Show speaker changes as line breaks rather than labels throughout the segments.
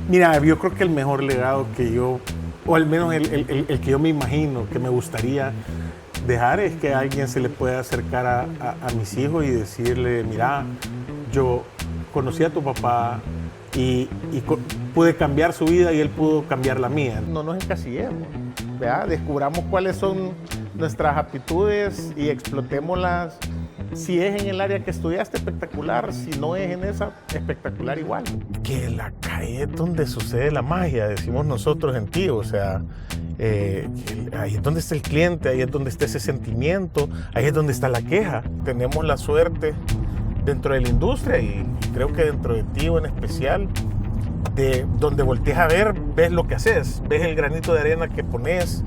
Mira, yo creo que el mejor legado que yo, o al menos el que yo me imagino que me gustaría dejar, es que alguien se le pueda acercar a mis hijos y decirle, mira, yo conocí a tu papá y pude cambiar su vida y él pudo cambiar la mía. No nos encasillemos, ¿verdad? Descubramos cuáles son nuestras aptitudes y explotémoslas. Si es en el área que estudiaste, espectacular. Si no es en esa, espectacular igual. Que la calle es donde sucede la magia, decimos nosotros en ti. O sea, ahí es donde está el cliente, ahí es donde está ese sentimiento, ahí es donde está la queja. Tenemos la suerte dentro de la industria y creo que dentro de ti en especial, de donde volteas a ver, ves lo que haces, ves el granito de arena que pones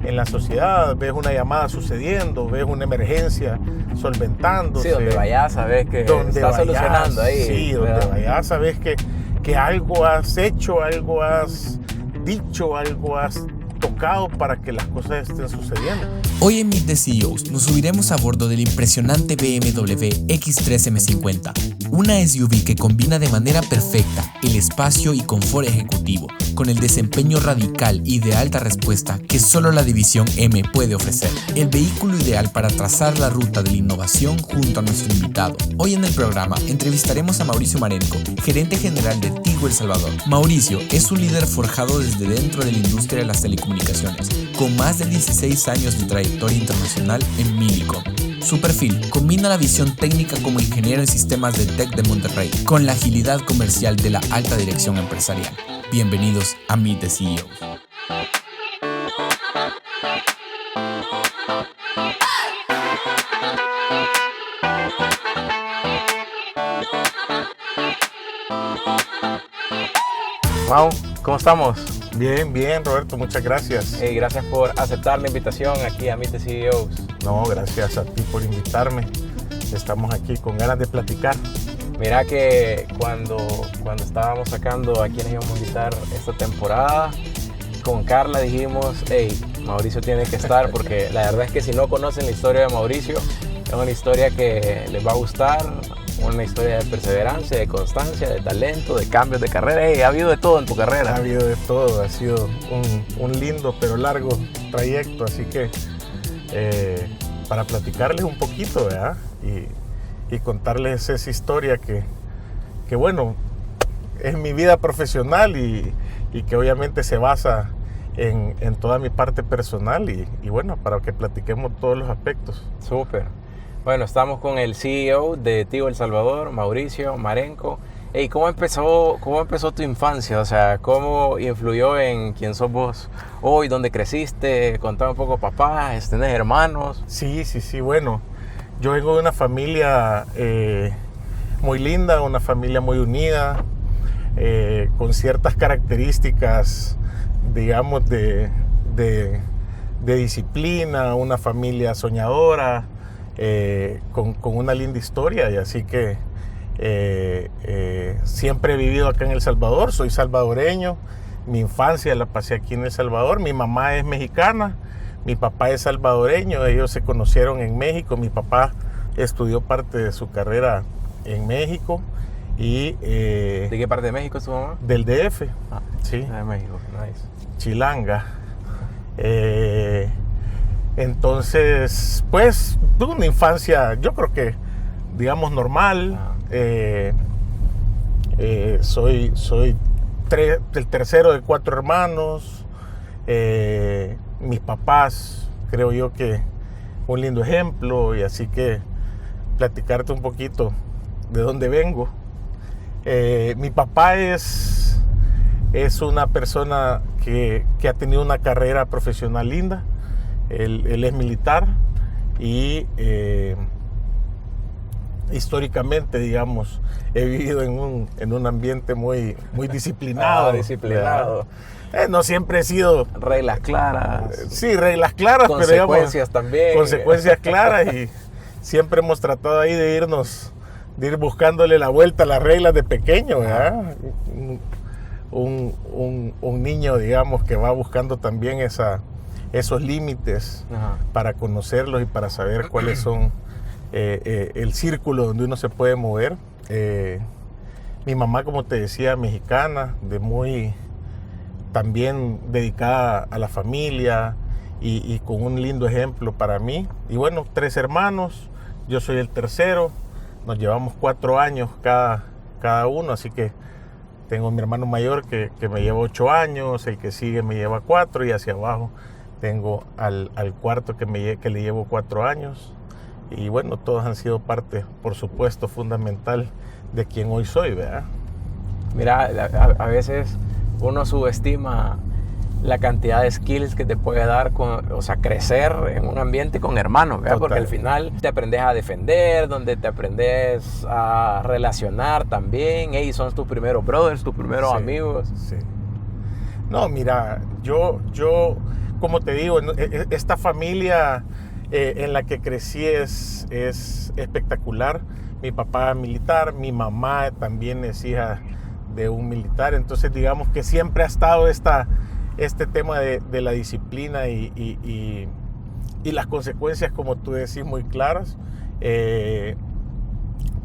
en la sociedad, ves una llamada sucediendo, ves una emergencia solventándose.
Sí, donde vayas sabes que está solucionando ahí.
Sí, donde vayas sabes que algo has hecho, algo has dicho, algo has tocado para que las cosas estén sucediendo.
Hoy en Meet the CEOs nos subiremos a bordo del impresionante BMW X3 M50, una SUV que combina de manera perfecta el espacio y confort ejecutivo con el desempeño radical y de alta respuesta que solo la división M puede ofrecer. El vehículo ideal para trazar la ruta de la innovación junto a nuestro invitado. Hoy en el programa entrevistaremos a Mauricio Marenco, gerente general de Tigo El Salvador. Mauricio es un líder forjado desde dentro de la industria de las telecomunicaciones, con más de 16 años de trayectoria internacional en Millicom. Su perfil combina la visión técnica como ingeniero en sistemas de TEC de Monterrey con la agilidad comercial de la alta dirección empresarial. Bienvenidos a Meet the CEOs.
Mau, ¿cómo estamos?
Bien, bien, Roberto, muchas gracias.
Hey, gracias por aceptar la invitación aquí a Meet the CEOs.
No, gracias a ti por invitarme. Estamos aquí con ganas de platicar.
Mira que cuando estábamos sacando a quienes íbamos a invitar esta temporada, con Carla dijimos, hey, Mauricio tiene que estar, porque la verdad es que si no conocen la historia de Mauricio, es una historia que les va a gustar, una historia de perseverancia, de constancia, de talento, de cambios de carrera. Hey, ha habido de todo en tu carrera.
Ha habido de todo, ha sido un lindo pero largo trayecto, así que para platicarles un poquito, ¿verdad? Y contarles esa historia que bueno, es mi vida profesional y que obviamente se basa en toda mi parte personal y bueno, para que platiquemos todos los aspectos.
Súper. Bueno, estamos con el CEO de Tigo El Salvador, Mauricio Marenco. Hey, ¿cómo empezó tu infancia? O sea, ¿cómo influyó en quién sos vos hoy? ¿Dónde creciste? Contame un poco, papá, ¿tenés hermanos?
Sí, bueno. Yo vengo de una familia muy linda, una familia muy unida, con ciertas características, digamos, de disciplina, una familia soñadora, con una linda historia. Y así que siempre he vivido acá en El Salvador, soy salvadoreño, mi infancia la pasé aquí en El Salvador, mi mamá es mexicana. Mi papá es salvadoreño, ellos se conocieron en México. Mi papá estudió parte de su carrera en México. ¿De
qué parte de México es tu mamá?
Del DF.
Ah,
sí.
De México, nice.
Chilanga. Entonces, pues, tuve una infancia, yo creo que, digamos, normal. Soy el tercero de 4 hermanos. Mis papás, creo yo que un lindo ejemplo, y así que platicarte un poquito de dónde vengo. Mi papá es una persona que ha tenido una carrera profesional linda. Él es militar y históricamente, digamos, he vivido en un ambiente muy disciplinado.
Disciplinado.
No siempre he sido...
Reglas claras.
Sí, reglas claras, pero digamos...
Consecuencias también.
Consecuencias claras y siempre hemos tratado ahí de ir buscándole la vuelta a las reglas de pequeño, ¿verdad? Un niño, digamos, que va buscando también esos límites para conocerlos y para saber cuáles son el círculo donde uno se puede mover. Mi mamá, como te decía, mexicana, también dedicada a la familia y con un lindo ejemplo para mí. Y bueno, 3 hermanos, yo soy el tercero, nos llevamos 4 años cada uno, así que tengo mi hermano mayor que me lleva 8 años, el que sigue me lleva 4 y hacia abajo tengo al cuarto que le llevo 4 años. Y bueno, todos han sido parte, por supuesto, fundamental de quien hoy soy, ¿verdad?
Mira, a veces uno subestima la cantidad de skills que te puede dar, crecer en un ambiente con hermanos, ¿verdad? Porque al final te aprendes a defender, donde te aprendes a relacionar también. Ellos son tus primeros brothers, tus primeros amigos.
Sí. No, mira, yo como te digo, esta familia en la que crecí es espectacular. Mi papá es militar, mi mamá también es hija de un militar, entonces digamos que siempre ha estado este tema de la disciplina y las consecuencias, como tú decís, muy claras.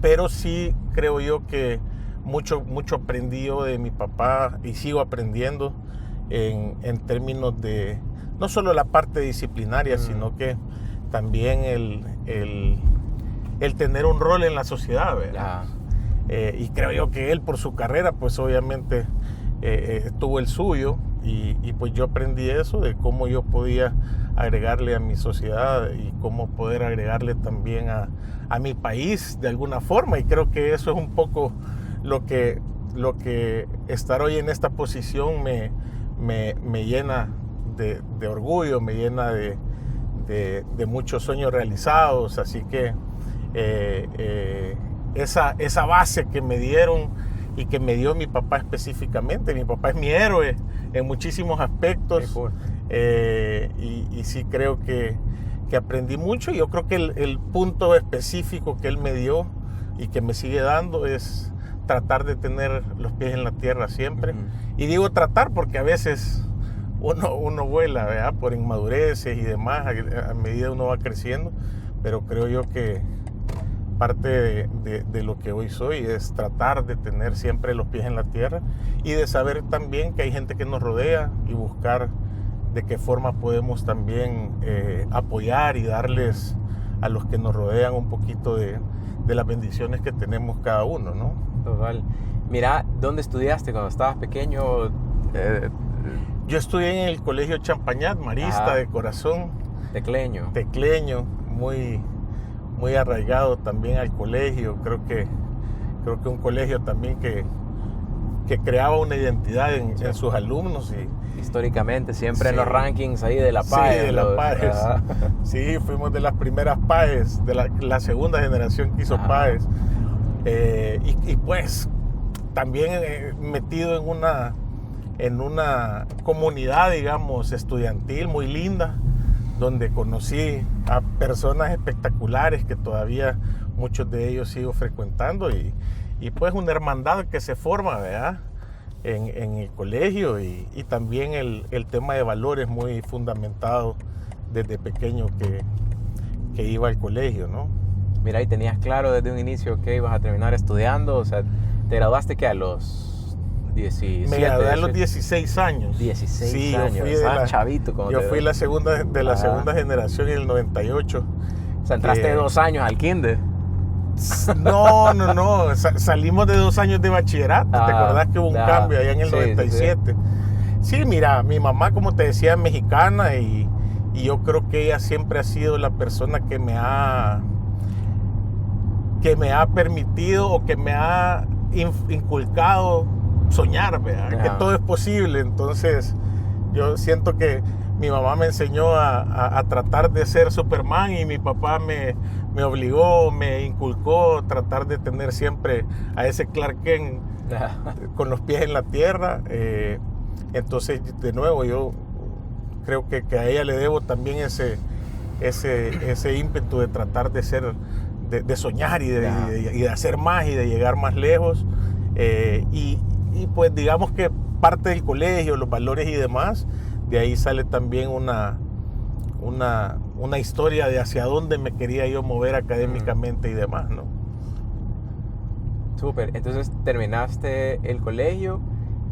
Pero sí creo yo que mucho aprendí yo de mi papá y sigo aprendiendo en términos de no solo la parte disciplinaria, sino que también el tener un rol en la sociedad, ¿verdad? Y creo yo que él, por su carrera, pues obviamente tuvo el suyo. Y pues yo aprendí eso, de cómo yo podía agregarle a mi sociedad y cómo poder agregarle también a mi país de alguna forma. Y creo que eso es un poco lo que estar hoy en esta posición me llena de orgullo, me llena de muchos sueños realizados. Así que esa base que me dieron y que me dio mi papá específicamente. Mi papá es mi héroe en muchísimos aspectos.
Cool.
Y sí creo que aprendí mucho. Y yo creo que el punto específico que él me dio y que me sigue dando es tratar de tener los pies en la tierra siempre. Y digo tratar porque a veces uno vuela, ¿verdad? Por inmadureces y demás a medida uno va creciendo. Pero creo yo que parte de lo que hoy soy es tratar de tener siempre los pies en la tierra y de saber también que hay gente que nos rodea y buscar de qué forma podemos también apoyar y darles a los que nos rodean un poquito de las bendiciones que tenemos cada uno, ¿no?
Total. Mira, ¿dónde estudiaste cuando estabas pequeño?
Yo estudié en el Colegio Champañat, marista de corazón.
Tecleño,
muy arraigado también al colegio. Creo que un colegio también que creaba una identidad en sus alumnos.
Históricamente, siempre en los rankings ahí de la PAES.
Sí, de la PAES. Sí, fuimos de las primeras PAES, de la segunda generación que hizo PAES. Y pues también metido en una comunidad, digamos, estudiantil muy linda, donde conocí a personas espectaculares que todavía muchos de ellos sigo frecuentando y pues una hermandad que se forma, ¿verdad? En el colegio y también el tema de valores muy fundamentado desde pequeño que iba al colegio, ¿no?
Mira, ¿y tenías claro desde un inicio que ibas a terminar estudiando? O sea, ¿te graduaste que a los 17?
Me gradué a los 16 años.
16 años, chavito.
Yo fui la segunda generación en el 98.
O sea, entraste 2 años al kinder.
No. Salimos de 2 años de bachillerato. ¿Te acordás que hubo un cambio allá en el 97? Sí, mira, mi mamá, como te decía, es mexicana y yo creo que ella siempre ha sido la persona que me ha permitido o que me ha inculcado soñar, ¿verdad? Que todo es posible. Entonces yo siento que mi mamá me enseñó a tratar de ser Superman y mi papá me obligó, me inculcó tratar de tener siempre a ese Clark Kent con los pies en la tierra. Entonces, de nuevo, yo creo que a ella le debo también ese ímpetu de tratar de ser, de soñar y de hacer más y de llegar más lejos. Y pues digamos que parte del colegio, los valores y demás, de ahí sale también una historia de hacia dónde me quería yo mover académicamente y demás, ¿no?
Súper. Entonces terminaste el colegio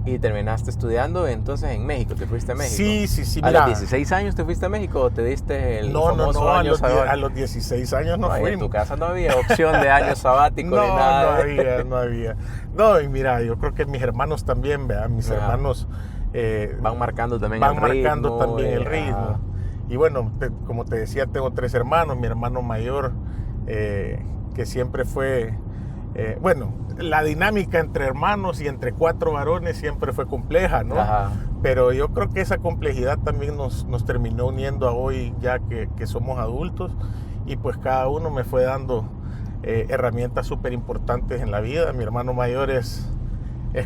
y terminaste estudiando entonces en México. ¿Te fuiste a México?
Sí.
¿A
Mira,
los 16 años te fuiste a México o te diste el
no,
famoso año sabático?
A los 16 años no
Ay,
fuimos.
En tu casa no había opción de año sabático
No,
ni nada.
no había. No, y mira, yo creo que mis hermanos también, ¿verdad? Mis hermanos
van marcando también
el ritmo. Y bueno, como te decía, tengo 3 hermanos. Mi hermano mayor, que siempre fue... bueno, la dinámica entre hermanos y entre 4 varones siempre fue compleja, ¿no?
Ajá.
Pero yo creo que esa complejidad también nos terminó uniendo a hoy, ya que somos adultos, y pues cada uno me fue dando herramientas súper importantes en la vida. Mi hermano mayor es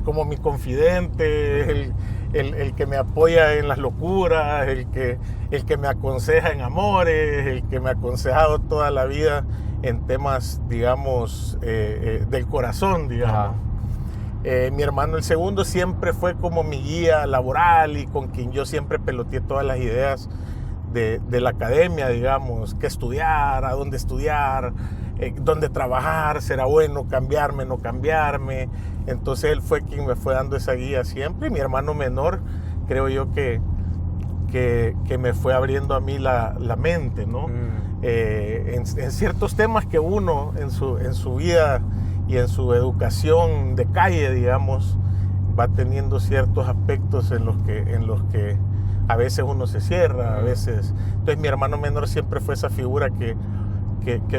como mi confidente, es el que me apoya en las locuras, el que me aconseja en amores, el que me ha aconsejado toda la vida en temas, digamos, del corazón, digamos. Mi hermano el segundo siempre fue como mi guía laboral y con quien yo siempre peloteé todas las ideas de la academia, digamos, qué estudiar, a dónde estudiar, dónde trabajar, será bueno cambiarme, no cambiarme. Entonces él fue quien me fue dando esa guía siempre. Y mi hermano menor, creo yo que me fue abriendo a mí la mente, ¿no? En ciertos temas que uno en su vida y en su educación de calle, digamos, va teniendo ciertos aspectos en los que a veces uno se cierra, a veces. Entonces mi hermano menor siempre fue esa figura que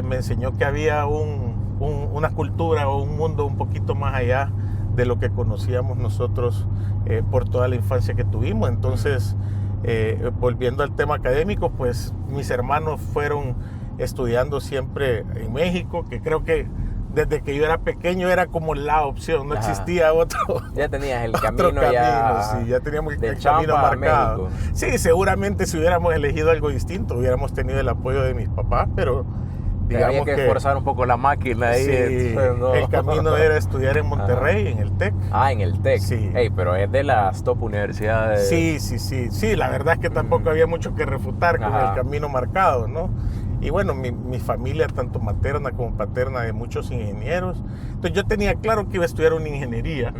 me enseñó que había una cultura o un mundo un poquito más allá de lo que conocíamos nosotros por toda la infancia que tuvimos. Entonces, volviendo al tema académico, pues mis hermanos fueron estudiando siempre en México, que creo que desde que yo era pequeño era como la opción, no existía otro.
Ya tenías el
otro
camino
ya teníamos el camino marcado. Sí, seguramente si hubiéramos elegido algo distinto, hubiéramos tenido el apoyo de mis papás, pero digamos
había que esforzar un poco la máquina ahí.
Sí, no. El camino era estudiar en Monterrey, en el TEC.
En el TEC.
Sí.
Pero es de las top universidades.
Sí, la verdad es que tampoco había mucho que refutar con el camino marcado, ¿no? Y bueno, mi familia, tanto materna como paterna, de muchos ingenieros. Entonces yo tenía claro que iba a estudiar una ingeniería.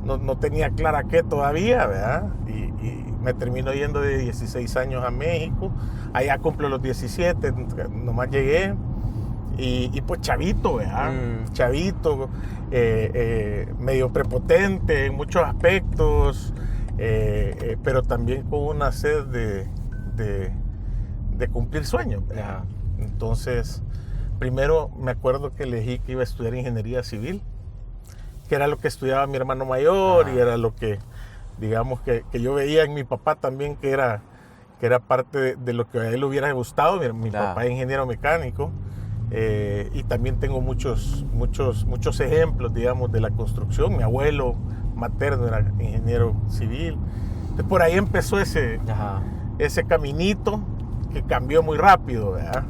No tenía clara qué todavía, ¿verdad? Y me termino yendo de 16 años a México. Allá cumplo los 17, nomás llegué. Y pues chavito, ¿verdad? Chavito, medio prepotente en muchos aspectos, pero también con una sed de cumplir sueños. Entonces, primero me acuerdo que elegí que iba a estudiar ingeniería civil, que era lo que estudiaba mi hermano mayor y era lo que, digamos, que yo veía en mi papá también, que era parte de lo que a él le hubiera gustado. Mi papá es ingeniero mecánico. Y también tengo muchos ejemplos, digamos, de la construcción. Mi abuelo materno era ingeniero civil. Entonces, por ahí empezó ese caminito que cambió muy rápido, ¿verdad?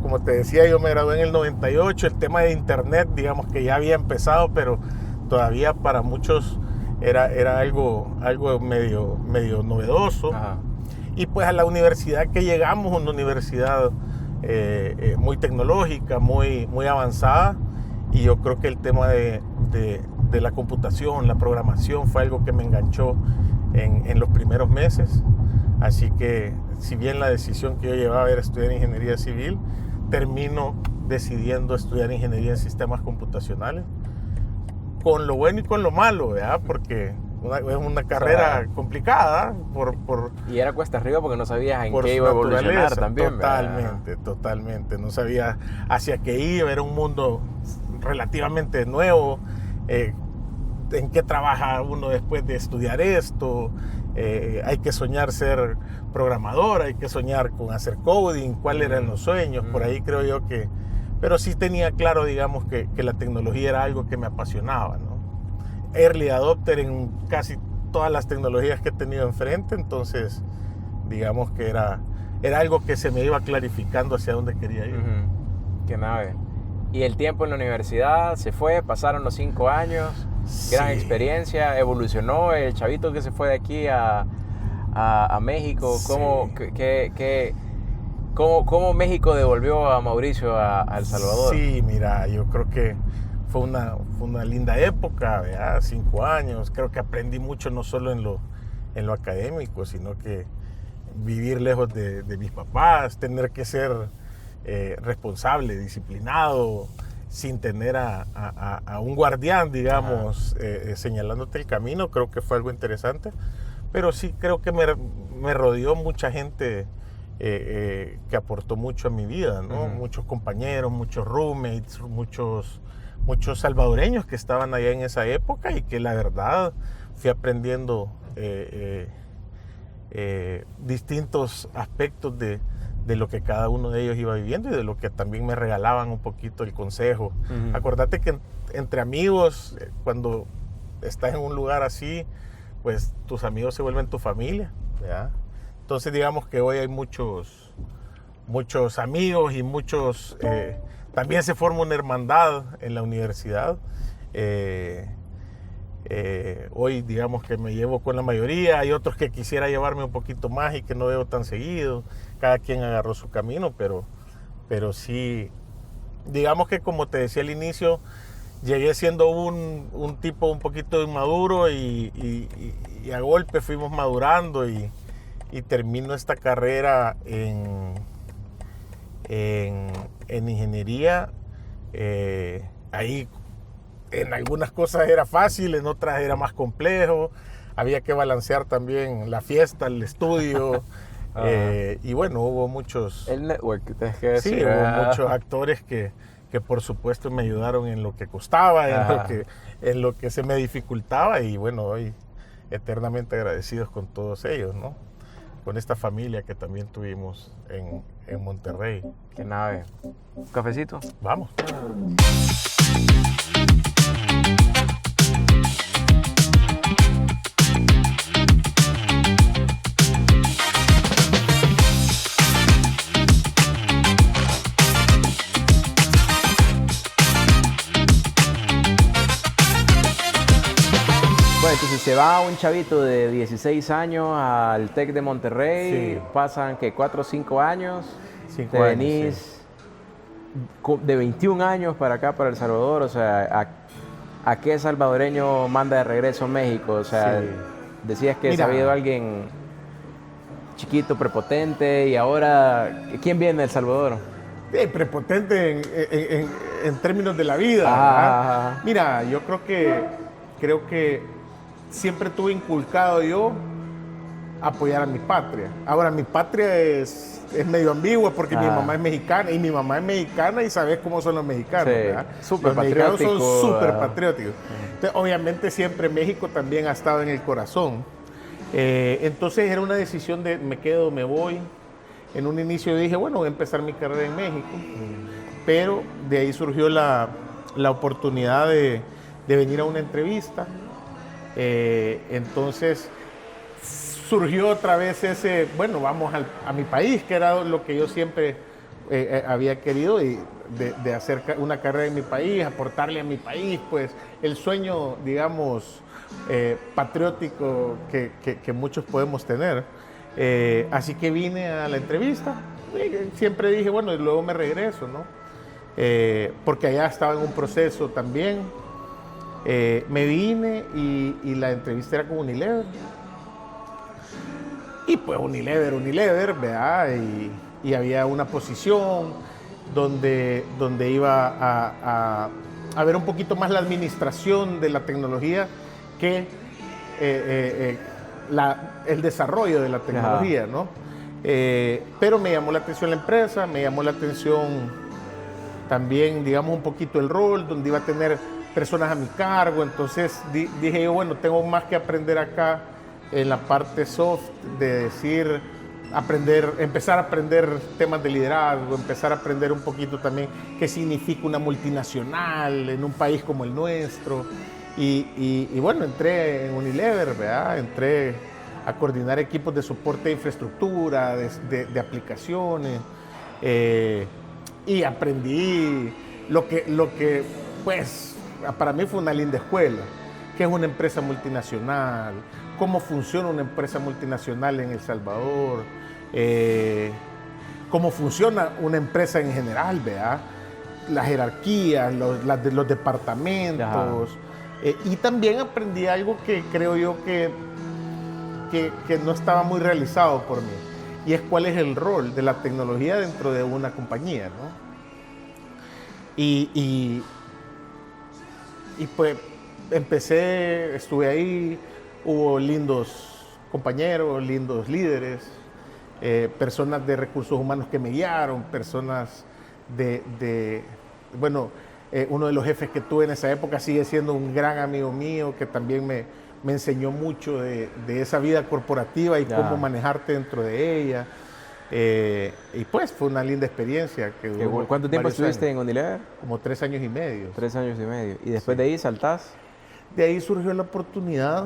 Como te decía, yo me gradué en el 98. El tema de internet, digamos que ya había empezado, pero todavía para muchos era algo medio novedoso. Y pues a la universidad que llegamos, una universidad muy tecnológica, muy avanzada, y yo creo que el tema de la computación, la programación, fue algo que me enganchó en los primeros meses. Así que, si bien la decisión que yo llevaba era estudiar ingeniería civil, termino decidiendo estudiar ingeniería en sistemas computacionales, con lo bueno y con lo malo, ¿verdad? Porque es una carrera complicada
y era cuesta arriba porque no sabías en qué iba a evolucionar también.
Totalmente. No sabía hacia qué iba, era un mundo relativamente nuevo. ¿En qué trabaja uno después de estudiar esto? Hay que soñar ser programador, hay que soñar con hacer coding, cuáles eran los sueños. Por ahí creo yo que... Pero sí tenía claro, digamos, que la tecnología era algo que me apasionaba, ¿no? Early adopter en casi todas las tecnologías que he tenido enfrente, entonces digamos que era algo que se me iba clarificando hacia dónde quería ir.
Qué nave. Y el tiempo en la universidad se fue, pasaron los 5 años, gran experiencia, evolucionó el chavito que se fue de aquí a México. ¿Cómo México devolvió a Mauricio a El Salvador?
Sí, mira, yo creo que fue una linda época, ¿verdad? 5 años. Creo que aprendí mucho, no solo en lo académico, sino que vivir lejos de mis papás, tener que ser responsable, disciplinado, sin tener a un guardián, digamos, señalándote el camino. Creo que fue algo interesante. Pero sí creo que me rodeó mucha gente que aportó mucho a mi vida, ¿no? Muchos compañeros, muchos roommates, muchos salvadoreños que estaban allá en esa época y que la verdad fui aprendiendo distintos aspectos de lo que cada uno de ellos iba viviendo y de lo que también me regalaban un poquito el consejo. Acordate que entre amigos, cuando estás en un lugar así, pues tus amigos se vuelven tu familia, ¿verdad? Entonces digamos que hoy hay muchos amigos y también se forma una hermandad en la universidad. Hoy digamos que me llevo con la mayoría, hay otros que quisiera llevarme un poquito más y que no veo tan seguido. Cada quien agarró su camino, pero sí, digamos que como te decía al inicio, llegué siendo un tipo un poquito inmaduro y a golpe fuimos madurando y termino esta carrera en ingeniería. Ahí en algunas cosas era fácil, en otras era más complejo. Había que balancear también la fiesta, el estudio. Y bueno, hubo muchos...
El network, tienes que decir.
Sí, hubo muchos actores que por supuesto me ayudaron en lo que costaba, en lo que se me dificultaba, y bueno, hoy eternamente agradecidos con todos ellos, ¿no? Con esta familia que también tuvimos en Monterrey.
Qué nave. ¿Un cafecito?
Vamos.
Bueno, entonces se va un chavito de 16 años al TEC de Monterrey,
Sí.
pasan que 4 o 5 años,
5
te
años,
venís de 21 años para acá, para El Salvador, o sea, ¿a qué salvadoreño manda de regreso a México? O sea,
Sí.
decías que se
Mira.
había ido alguien chiquito, prepotente, y ahora, ¿quién viene de El Salvador?
Prepotente en términos de la vida,
Ajá.
¿verdad? Mira, yo creo que siempre tuve inculcado yo apoyar a mi patria. Ahora, mi patria es medio ambigua porque mi mamá es mexicana y sabes cómo son los mexicanos,
Sí,
¿verdad?
súper
Los mexicanos son
patrióticos,
súper
¿verdad?
patrióticos. Entonces, obviamente siempre México también ha estado en el corazón. Entonces era una decisión de me quedo, me voy. En un inicio dije, bueno, voy a empezar mi carrera en México, pero de ahí surgió la oportunidad de venir a una entrevista. Entonces surgió otra vez ese, bueno, vamos a mi país, que era lo que yo siempre había querido, y de hacer una carrera en mi país, aportarle a mi país, pues el sueño, digamos, patriótico que muchos podemos tener. Así que vine a la entrevista, y siempre dije, bueno, y luego me regreso, ¿no? Porque allá estaba en un proceso también. Me vine y la entrevista era con Unilever. Y pues Unilever, ¿verdad? Y había una posición donde iba a ver un poquito más la administración de la tecnología que el desarrollo de la tecnología, ¿no? Pero me llamó la atención la empresa, me llamó la atención también, digamos, un poquito el rol, donde iba a tener personas a mi cargo. Entonces dije yo, bueno, tengo más que aprender acá en la parte soft, de decir, empezar a aprender temas de liderazgo, empezar a aprender un poquito también qué significa una multinacional en un país como el nuestro. Y bueno, entré en Unilever, ¿verdad? Entré a coordinar equipos de soporte de infraestructura, de aplicaciones, y aprendí lo que, pues, para mí fue una linda escuela, que es una empresa multinacional, cómo funciona una empresa multinacional en El Salvador, cómo funciona una empresa en general, ¿verdad? las jerarquías, los departamentos. Y también aprendí algo que creo yo que no estaba muy realizado por mí, y es cuál es el rol de la tecnología dentro de una compañía, ¿no? Y pues estuve ahí, hubo lindos compañeros, lindos líderes, personas de recursos humanos que me guiaron, personas uno de los jefes que tuve en esa época sigue siendo un gran amigo mío que también me enseñó mucho de esa vida corporativa y cómo manejarte dentro de ella. Y pues fue una linda experiencia.
¿Cuánto tiempo estuviste en Unilever?
Como 3 años y medio.
3 años y medio. ¿Y después de ahí saltás?
De ahí surgió la oportunidad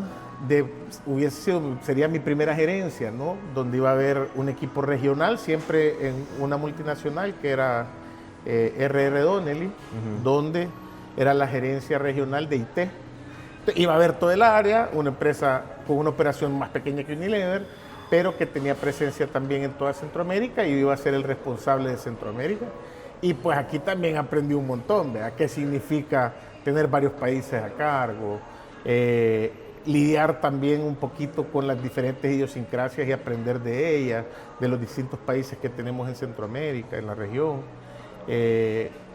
sería mi primera gerencia, ¿no? Donde iba a haber un equipo regional, siempre en una multinacional que era R.R. Donnelley, donde era la gerencia regional de IT. Iba a haber todo el área, una empresa con una operación más pequeña que Unilever, pero que tenía presencia también en toda Centroamérica, y iba a ser el responsable de Centroamérica. Y pues aquí también aprendí un montón, ¿verdad? ¿Qué significa tener varios países a cargo? Lidiar también un poquito con las diferentes idiosincrasias y aprender de ellas, de los distintos países que tenemos en Centroamérica, en la región.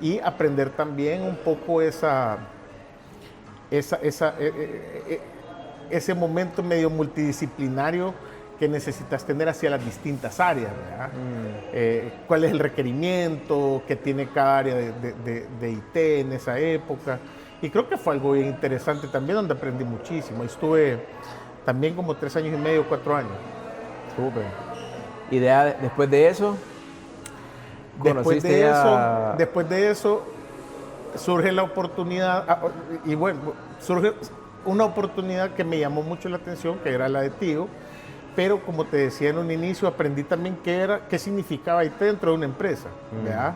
Y aprender también un poco ese momento medio multidisciplinario que necesitas tener hacia las distintas áreas, ¿verdad? ¿Cuál es el requerimiento que tiene cada área de IT en esa época? Y creo que fue algo bien interesante también, donde aprendí muchísimo. Estuve también como 3 años y medio, 4 años.
Súper. ¿Y después de eso?
Después de eso surge la oportunidad, surge una oportunidad que me llamó mucho la atención, que era la de Tigo, pero como te decía en un inicio, aprendí también qué significaba IT dentro de una empresa, ¿verdad?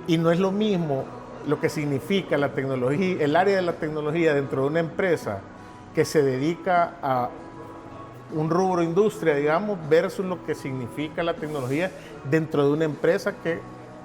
Y no es lo mismo lo que significa la tecnología, el área de la tecnología dentro de una empresa que se dedica a un rubro industria, digamos, versus lo que significa la tecnología dentro de una empresa que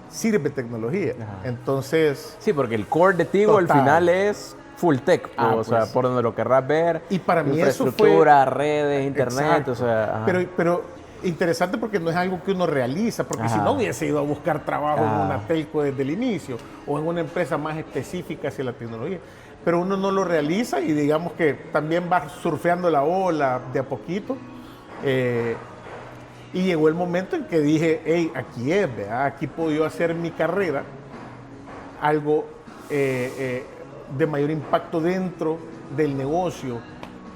sirve tecnología. Ajá. Entonces...
Sí, porque el core de Tigo al final es full tech, sea, por donde lo querrás ver.
Y para mí eso fue...
Infraestructura, redes, internet,
exacto.
O sea...
Pero interesante porque no es algo que uno realiza, porque si no hubiese ido a buscar trabajo en una telco desde el inicio o en una empresa más específica hacia la tecnología. Pero uno no lo realiza y digamos que también va surfeando la ola de a poquito. Y llegó el momento en que dije, hey, aquí es, ¿verdad? Aquí puedo yo hacer mi carrera, algo de mayor impacto dentro del negocio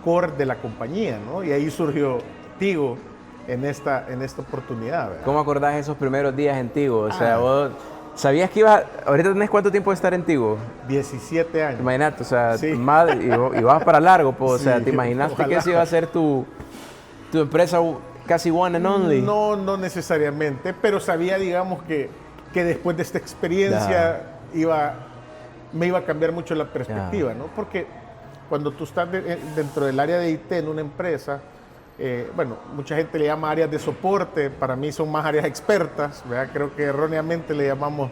core de la compañía, ¿no? Y ahí surgió Tigo en esta oportunidad, ¿verdad?
¿Cómo acordás esos primeros días en Tigo? O sea, vos... ¿Sabías que ibas... Ahorita tenés cuánto tiempo de estar en Tigo?
17 años.
Imagínate, o sea,
sí.
y vas para largo, pues,
sí,
o sea, ¿te imaginaste ojalá que esa iba a ser tu empresa casi one and only?
No necesariamente, pero sabía, digamos, que después de esta experiencia me iba a cambiar mucho la perspectiva, ¿no? Porque cuando tú estás dentro del área de IT en una empresa, mucha gente le llama áreas de soporte, para mí son más áreas expertas, ¿verdad? Creo que erróneamente le llamamos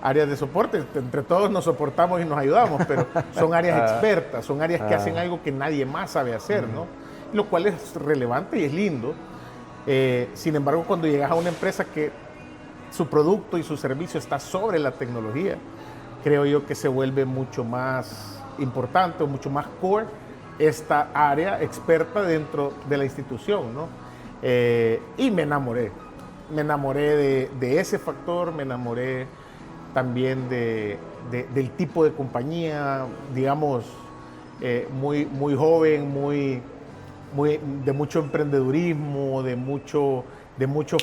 áreas de soporte, entre todos nos soportamos y nos ayudamos, pero son áreas expertas, son áreas que hacen algo que nadie más sabe hacer, ¿no? Lo cual es relevante y es lindo. Sin embargo, cuando llegas a una empresa que su producto y su servicio está sobre la tecnología, creo yo que se vuelve mucho más importante o mucho más core esta área experta dentro de la institución, ¿no? Y me enamoré de ese factor, me enamoré también del tipo de compañía, digamos, muy joven, de mucho emprendedurismo, de mucho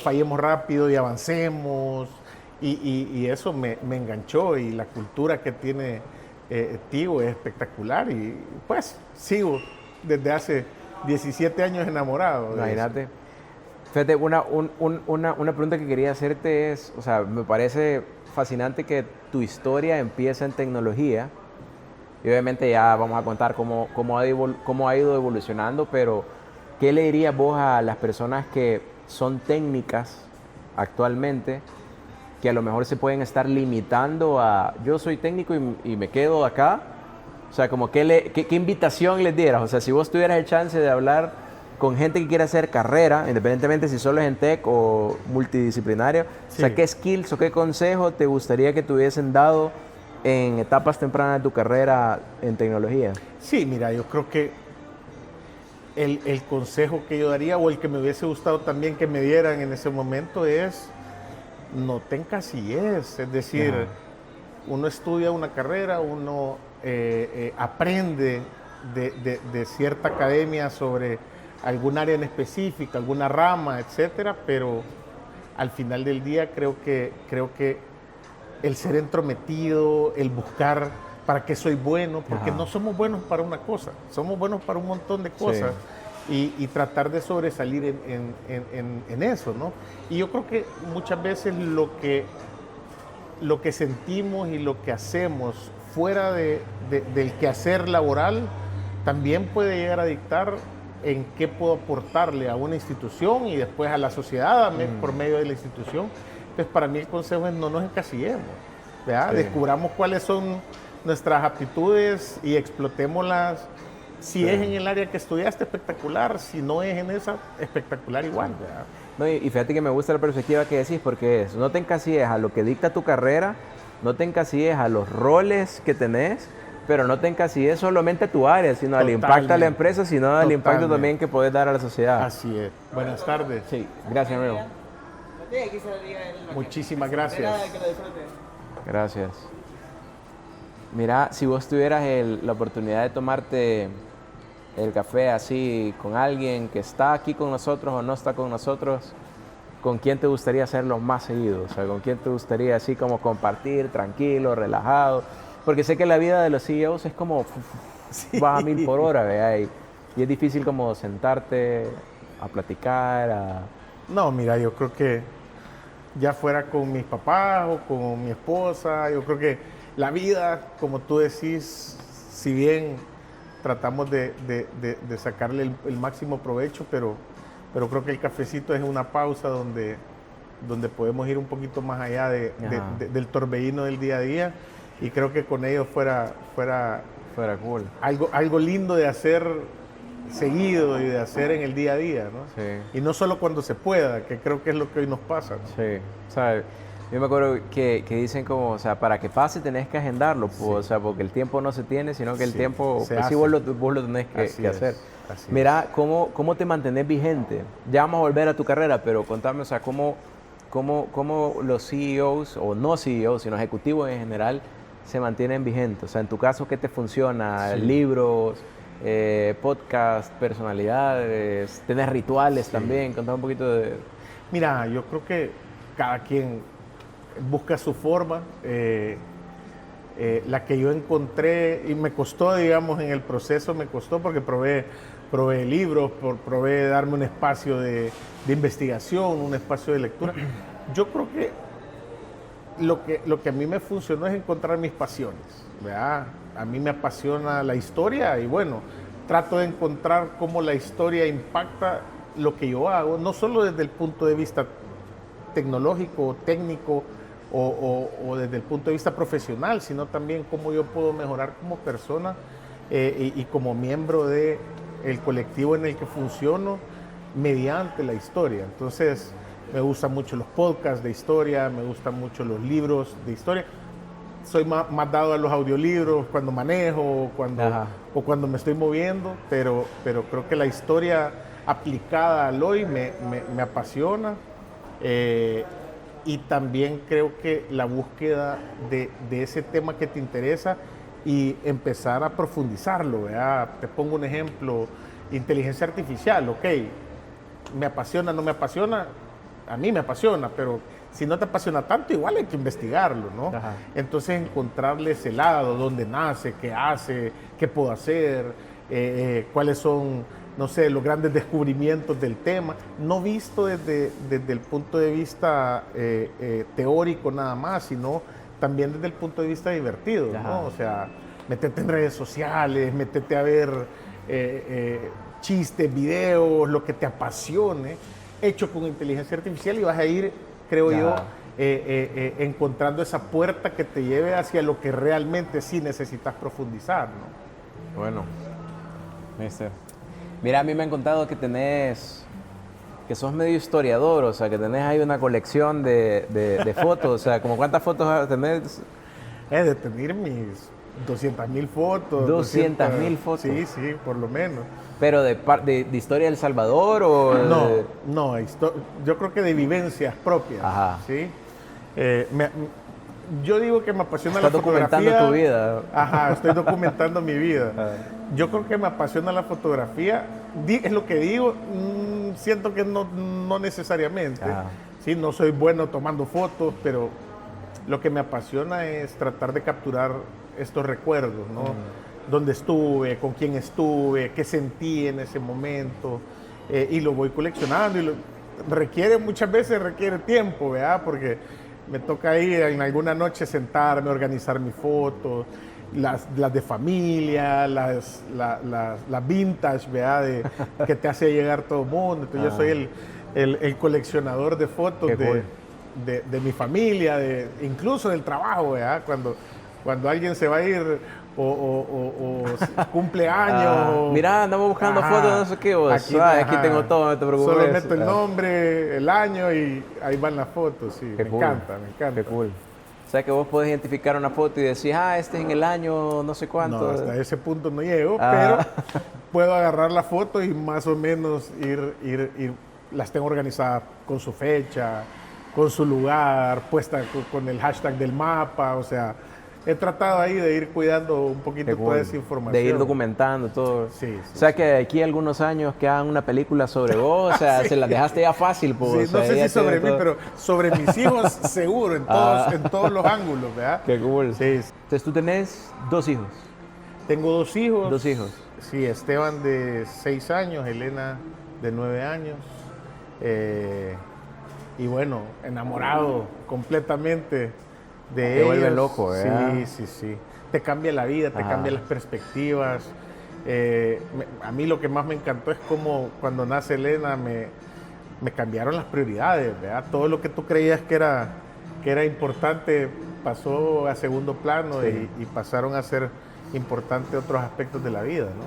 fallemos rápido y avancemos, y eso me enganchó, y la cultura que tiene Tigo es espectacular, y pues sigo desde hace 17 años enamorado.
Imagínate. Fíjate, una pregunta que quería hacerte es, o sea, me parece fascinante que tu historia empieza en tecnología, y obviamente ya vamos a contar cómo ha ido evolucionando, pero ¿qué le dirías vos a las personas que son técnicas actualmente que a lo mejor se pueden estar limitando a, yo soy técnico y me quedo acá. O sea, como ¿qué invitación les dieras? O sea, si vos tuvieras el chance de hablar con gente que quiere hacer carrera, independientemente si solo es en tech o multidisciplinario,
Sí.
o sea, ¿qué skills o qué consejo te gustaría que te hubiesen dado en etapas tempranas de tu carrera en tecnología?
Sí, mira, yo creo que el consejo que yo daría, o el que me hubiese gustado también que me dieran en ese momento, es no te encasilles. Es decir,
Ajá.
uno estudia una carrera, uno aprende de cierta academia sobre algún área en específica, alguna rama, etcétera, pero al final del día creo que el ser entrometido, el buscar para qué soy bueno, porque
Ajá.
no somos buenos para una cosa, somos buenos para un montón de cosas. Y tratar de sobresalir en eso, ¿no? Y yo creo que muchas veces lo que sentimos y lo que hacemos fuera del quehacer laboral también puede llegar a dictar en qué puedo aportarle a una institución y después a la sociedad por medio de la institución. Entonces, para mí el consejo es no nos encasillemos, ¿verdad?
Sí.
Descubramos cuáles son nuestras aptitudes y explotémoslas. Si es en el área que estudiaste, espectacular. Si no es en esa, espectacular igual, ¿verdad?
No, y fíjate que me gusta la perspectiva que decís, porque es, no te encasilles a lo que dicta tu carrera, no te encasilles a los roles que tenés, pero no te encasilles solamente a tu área, sino al impacto a la
Totalmente.
empresa, sino al impacto
Totalmente.
también que puedes dar a la sociedad.
Así es. Buenas tardes.
Sí, gracias, amigo.
Muchísimas gracias.
Gracias. Mira, si vos tuvieras la oportunidad de tomarte el café así con alguien que está aquí con nosotros o no está con nosotros, ¿con quién te gustaría hacerlo más seguido? O sea, ¿con quién te gustaría así como compartir, tranquilo, relajado? Porque sé que la vida de los CEOs es como vas a 1000 por hora, ¿verdad? Y es difícil como sentarte a platicar,
No, mira, yo creo que ya fuera con mis papás o con mi esposa, yo creo que la vida, como tú decís, si bien tratamos de sacarle el máximo provecho, pero creo que el cafecito es una pausa donde podemos ir un poquito más allá del torbellino del día a día, y creo que con ellos fuera
cool.
algo lindo de hacer seguido y de hacer en el día a día, ¿no?
Sí.
Y no solo cuando se pueda, que creo que es lo que hoy nos pasa, ¿no?
Sí, o sea, yo me acuerdo que dicen como, o sea, para que pase tenés que agendarlo, pues, o sea, porque el tiempo no se tiene, sino que el
Sí,
tiempo,
se
pues sí,
hace.
vos lo tenés que
Así es,
hacer.
así es.
Mira, ¿cómo te mantenés vigente? Ya vamos a volver a tu carrera, pero contame, o sea, ¿cómo los CEOs, o no CEOs, sino ejecutivos en general, se mantienen vigentes? O sea, en tu caso, ¿qué te funciona?
Sí.
¿Libros, podcast, personalidades? ¿Tenés rituales también? Contame un poquito de...
Mira, yo creo que cada quien busca su forma. La que yo encontré, y me costó, digamos, en el proceso, me costó porque probé libros, probé darme un espacio de investigación, un espacio de lectura. Yo creo que lo que a mí me funcionó es encontrar mis pasiones, ¿verdad? A mí me apasiona la historia y bueno, trato de encontrar cómo la historia impacta lo que yo hago, no solo desde el punto de vista tecnológico, técnico o desde el punto de vista profesional, sino también cómo yo puedo mejorar como persona y como miembro del colectivo en el que funciono mediante la historia. Entonces, me gustan mucho los podcasts de historia, me gustan mucho los libros de historia. Soy más dado a los audiolibros cuando manejo o cuando me estoy moviendo, pero creo que la historia aplicada al hoy me apasiona. Y también creo que la búsqueda de ese tema que te interesa y empezar a profundizarlo, ¿verdad? Te pongo un ejemplo, inteligencia artificial, ok, me apasiona, no me apasiona, a mí me apasiona, pero si no te apasiona tanto, igual hay que investigarlo, ¿no?
Ajá.
Entonces encontrarle ese lado, dónde nace, qué hace, qué puedo hacer, cuáles son, no sé, los grandes descubrimientos del tema, no visto desde el punto de vista teórico nada más, sino también desde el punto de vista divertido, ¿no? O sea, métete en redes sociales, métete a ver chistes, videos, lo que te apasione, hecho con inteligencia artificial, y vas a ir, creo yo, encontrando esa puerta que te lleve hacia lo que realmente sí necesitas profundizar, ¿no?
Bueno, mister. Mira, a mí me han contado que sos medio historiador, o sea, que tenés ahí una colección de fotos, o sea, como ¿cuántas fotos tenés?
De tener mis 200.000 fotos.
200.000 fotos.
Sí, sí, por lo menos.
¿Pero de historia de El Salvador o...?
No, yo creo que de vivencias propias.
Ajá.
¿Sí? Yo digo que me apasiona
Estás
la fotografía.
documentando tu vida.
Ajá, estoy documentando mi vida. Yo creo que me apasiona la fotografía. Es lo que digo, siento que no necesariamente. Sí, no soy bueno tomando fotos, pero lo que me apasiona es tratar de capturar estos recuerdos, ¿no? Dónde estuve, con quién estuve, qué sentí en ese momento, y lo voy coleccionando. Y muchas veces requiere tiempo, ¿verdad? Porque me toca ahí en alguna noche sentarme, organizar mis fotos, las de familia, las vintage, ¿verdad? Que te hace llegar todo el mundo. Entonces yo soy el coleccionador de fotos de mi familia, incluso del trabajo, ¿verdad? Cuando alguien se va a ir o cumple años.
Mira, andamos buscando fotos, no sé qué. Aquí tengo todo, no te preocupes.
Solo meto el nombre, el año y ahí van las fotos. Sí, me encanta.
Qué cool. O sea que vos podés identificar una foto y decir, este es en el año no sé cuánto.
No, hasta ese punto no llego, pero puedo agarrar la foto y más o menos ir las tengo organizadas con su fecha, con su lugar, puesta con el hashtag del mapa, o sea, he tratado ahí de ir cuidando un poquito toda esa información.
De ir documentando todo.
Sí,
o sea que aquí algunos años que hagan una película sobre vos, o sea, se las dejaste ya fácil. Pues,
sí, no sé si sobre mí, pero sobre mis hijos seguro, en todos los ángulos, ¿verdad?
Qué cool.
Sí.
Entonces tú tenés 2 hijos.
Tengo 2 hijos.
2 hijos.
Sí, Esteban de 6 años, Elena de 9 años. Y bueno, enamorado completamente de ellos.
Te vuelve loco, ¿verdad?
Sí. Te cambia la vida, te cambia las perspectivas. A mí lo que más me encantó es cómo cuando nace Elena me cambiaron las prioridades, ¿verdad? Todo lo que tú creías que era importante pasó a segundo plano, y pasaron a ser importantes otros aspectos de la vida, ¿no?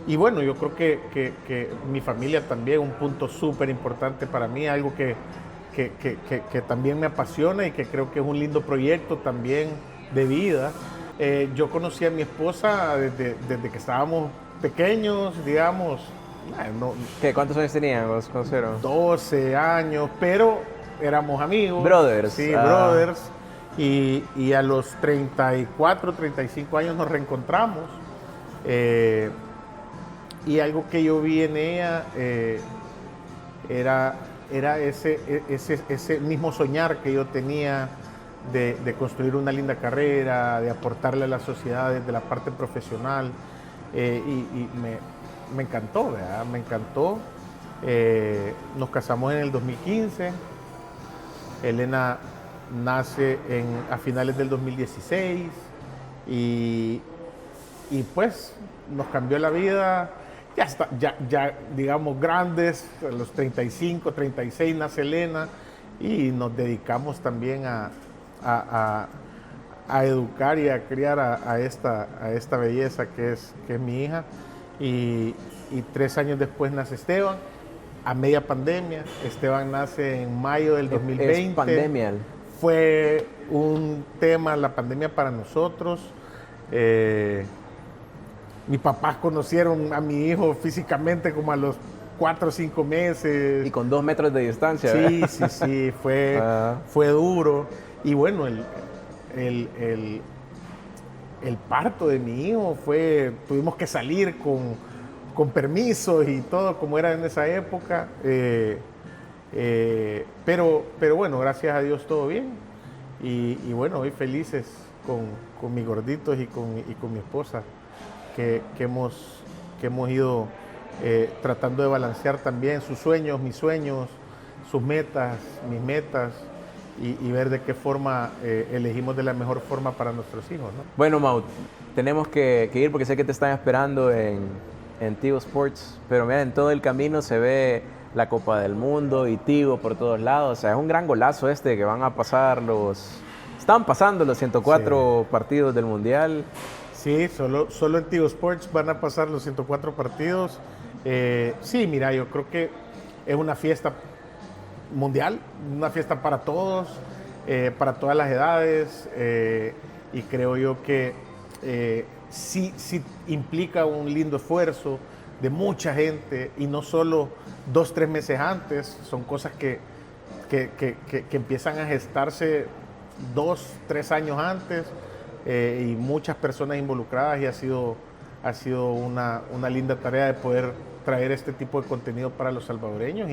Y bueno, yo creo que mi familia también, un punto súper importante para mí, algo que también me apasiona y que creo que es un lindo proyecto también de vida. Yo conocí a mi esposa desde que estábamos pequeños, digamos.
¿Cuántos años tenían? ¿Los conocieron?
12 años, pero éramos amigos.
Brothers.
Sí, brothers. Y a los 34, 35 años nos reencontramos. Y algo que yo vi en ella era ese mismo soñar que yo tenía de construir una linda carrera, de aportarle a la sociedad desde la parte profesional. Y me encantó, ¿verdad? Me encantó. Nos casamos en el 2015. Elena nace a finales del 2016 y pues nos cambió la vida. Ya digamos grandes, a los 35, 36 nace Elena y nos dedicamos también a educar y a criar a esta belleza que es mi hija. Y 3 años después nace Esteban, a media pandemia. Esteban nace en mayo del 2020.
Es pandemia.
Fue un tema la pandemia para nosotros. Mis papás conocieron a mi hijo físicamente como a los 4 o 5 meses.
Y con 2 metros de distancia.
Sí, fue duro. Y bueno, el parto de mi hijo tuvimos que salir con permisos y todo como era en esa época. Pero bueno, gracias a Dios todo bien. Y bueno, hoy felices con mis gorditos y con mi esposa. Que hemos ido tratando de balancear también sus sueños, mis sueños, sus metas, mis metas, y ver de qué forma elegimos de la mejor forma para nuestros hijos, ¿no?
Bueno, Mau, tenemos que ir porque sé que te están esperando en Tigo Sports, pero mira, en todo el camino se ve la Copa del Mundo y Tigo por todos lados. O sea, es un gran golazo que van a pasar están pasando los 104 partidos del Mundial.
Sí, solo en Tigo Sports van a pasar los 104 partidos. Sí, mira, yo creo que es una fiesta mundial, una fiesta para todos, para todas las edades, y creo yo que sí implica un lindo esfuerzo de mucha gente, y no solo 2-3 meses antes. Son cosas que empiezan a gestarse 2-3 años antes, y muchas personas involucradas, y ha sido una linda tarea de poder traer este tipo de contenido para los salvadoreños,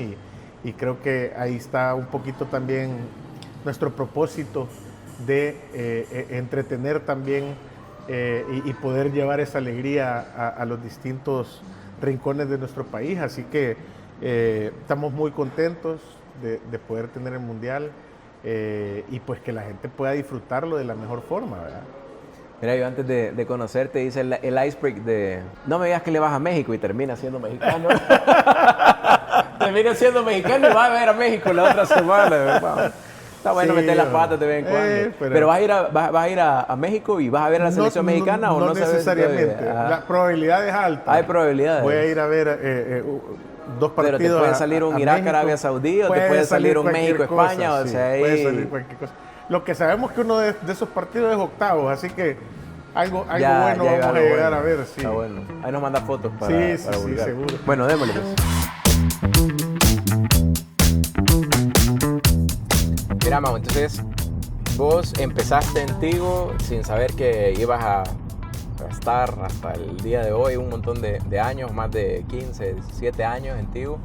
y creo que ahí está un poquito también nuestro propósito de entretener también, y poder llevar esa alegría a los distintos rincones de nuestro país. Así que estamos muy contentos de poder tener el Mundial, y pues que la gente pueda disfrutarlo de la mejor forma, ¿verdad?
Mira, yo antes de conocerte hice el icebreak de no me digas que le vas a México y termina siendo mexicano. Termina siendo mexicano y vas a ver a México la otra semana, ¿verdad? Está bueno meter las patas de vez en cuando. Pero vas a ir a México y vas a ver a la selección mexicana, ¿o no?
No necesariamente. La probabilidad es alta.
Hay probabilidades.
Voy a ir a ver 2 partidos.
Pero te puede salir un Irak, Arabia Saudí, o te puede salir un México, España, o sea, ahí...
Puede salir cualquier cosa. Lo que sabemos que uno de esos partidos es octavos, así que algo bueno vamos a llegar a ver. Sí.
Está bueno. Ahí nos manda fotos para
Sí, seguro.
Bueno, démosle pues. Mira, Mau, entonces vos empezaste en Tigo sin saber que ibas a estar hasta el día de hoy un montón de años, más de 15, 17 años en Tigo.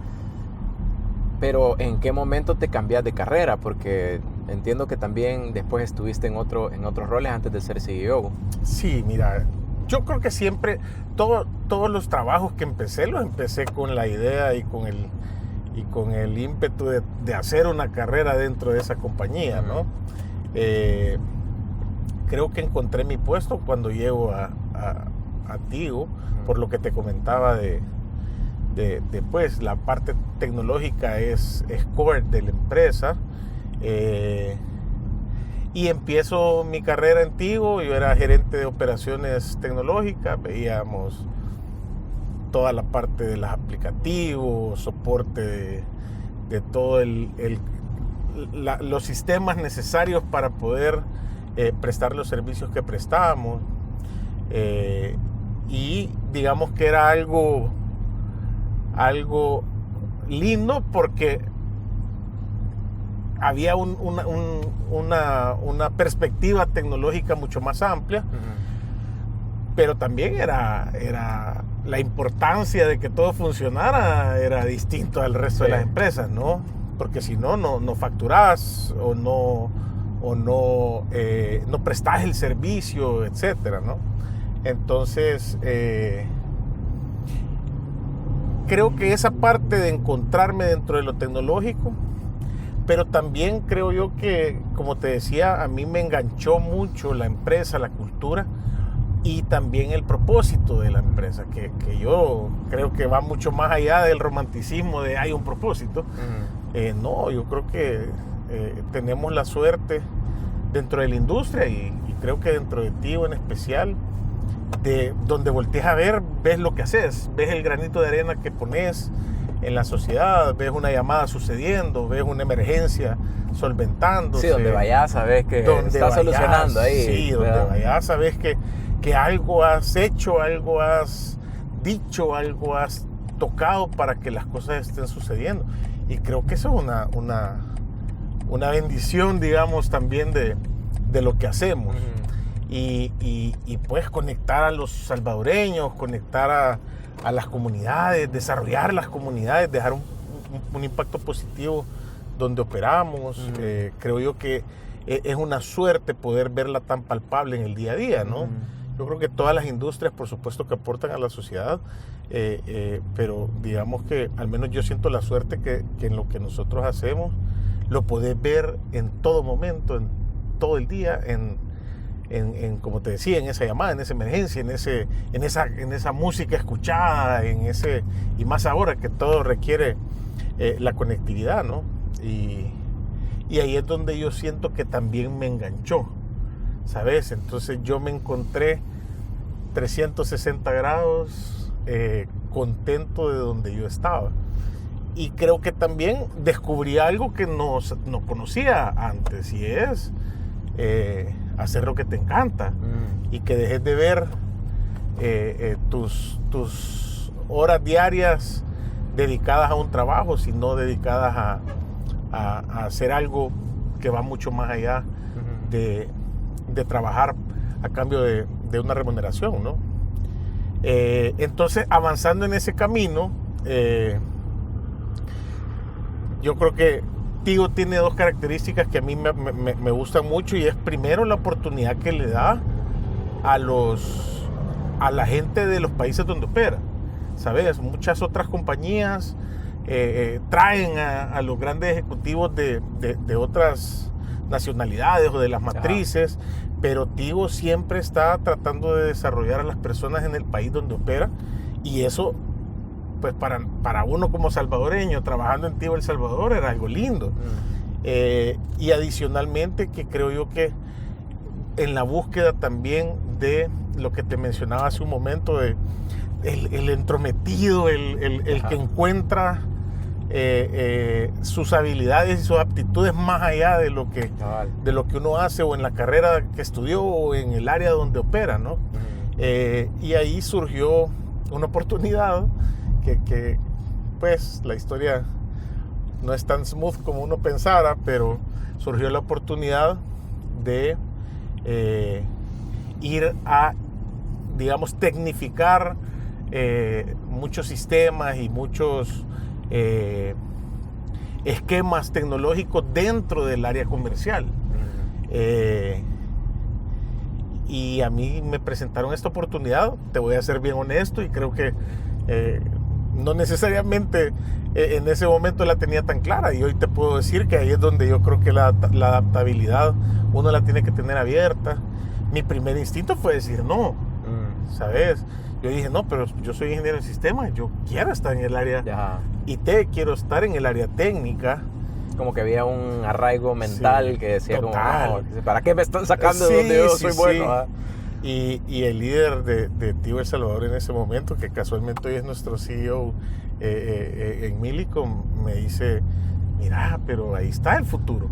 Pero ¿en qué momento te cambias de carrera? Porque entiendo que también después estuviste en otros roles antes de ser CEO.
Sí, mira, yo creo que siempre, todos los trabajos que los empecé con la idea y con el ímpetu de hacer una carrera dentro de esa compañía, ¿no? Creo que encontré mi puesto cuando llego a Tigo, por lo que te comentaba de pues la parte tecnológica es core de la empresa, y empiezo mi carrera en Tigo. Yo era gerente de operaciones tecnológicas, veíamos toda la parte de los aplicativos, soporte de todo los sistemas necesarios para poder prestar los servicios que prestábamos, y digamos que era algo lindo porque había una perspectiva tecnológica mucho más amplia, pero también era la importancia de que todo funcionara era distinto al resto de las empresas, ¿no? Porque si no facturás o no prestás el servicio, etcétera, ¿no? Entonces, creo que esa parte de encontrarme dentro de lo tecnológico, pero también creo yo que, como te decía, a mí me enganchó mucho la empresa, la cultura y también el propósito de la empresa, que yo creo que va mucho más allá del romanticismo de hay un propósito. No, yo creo que tenemos la suerte dentro de la industria y creo que dentro de Tigo en especial, de donde volteas a ver, ves lo que haces, ves el granito de arena que pones en la sociedad, ves una llamada sucediendo, ves una emergencia solventándose.
Sí, donde vayas sabes que está solucionando ahí.
Sí, donde vayas sabes que algo has hecho, algo has dicho, algo has tocado para que las cosas estén sucediendo. Y creo que eso es una bendición, digamos, también de lo que hacemos. Y pues conectar a los salvadoreños, conectar a las comunidades, desarrollar las comunidades, dejar un impacto positivo donde operamos. Creo yo que es una suerte poder verla tan palpable en el día a día, ¿no? Yo creo que todas las industrias, por supuesto, que aportan a la sociedad, pero digamos que al menos yo siento la suerte que en lo que nosotros hacemos lo podés ver en todo momento, en todo el día, como te decía, en esa llamada, en esa emergencia, en esa música escuchada, y más ahora que todo requiere la conectividad, ¿no? Y ahí es donde yo siento que también me enganchó, ¿sabes? Entonces yo me encontré 360 grados contento de donde yo estaba. Y creo que también descubrí algo que no conocía antes, y es hacer lo que te encanta. Y que dejes de ver tus horas diarias dedicadas a un trabajo, sino dedicadas a hacer algo que va mucho más allá de trabajar a cambio de una remuneración, ¿no? Entonces, avanzando en ese camino, yo creo que Tigo tiene dos características que a mí me gustan mucho, y es primero la oportunidad que le da a la gente de los países donde opera, ¿sabes? Muchas otras compañías traen a los grandes ejecutivos de otras nacionalidades o de las matrices, pero Tigo siempre está tratando de desarrollar a las personas en el país donde opera, y eso, pues para uno como salvadoreño trabajando en Tigo El Salvador, era algo lindo. Y adicionalmente, que creo yo que en la búsqueda también de lo que te mencionaba hace un momento, de el entrometido, el que encuentra sus habilidades y sus aptitudes más allá de lo que uno hace, o en la carrera que estudió, o en el área donde opera, ¿no? Y ahí surgió una oportunidad que pues la historia no es tan smooth como uno pensara, pero surgió la oportunidad de ir a, digamos, tecnificar muchos sistemas y muchos esquemas tecnológicos dentro del área comercial. Y a mí me presentaron esta oportunidad, te voy a ser bien honesto, y creo que no necesariamente en ese momento la tenía tan clara, y hoy te puedo decir que ahí es donde yo creo que la adaptabilidad uno la tiene que tener abierta. Mi primer instinto fue decir no, ¿sabes? Yo dije, no, pero yo soy ingeniero de sistemas, yo quiero estar en el área IT, quiero estar en el área técnica.
Como que había un arraigo mental, que decía
total.
como, no, ¿para qué me están sacando de donde yo soy bueno?
Y el líder de Tigo El Salvador en ese momento, que casualmente hoy es nuestro CEO en Millicom, me dice, mira, pero ahí está el futuro.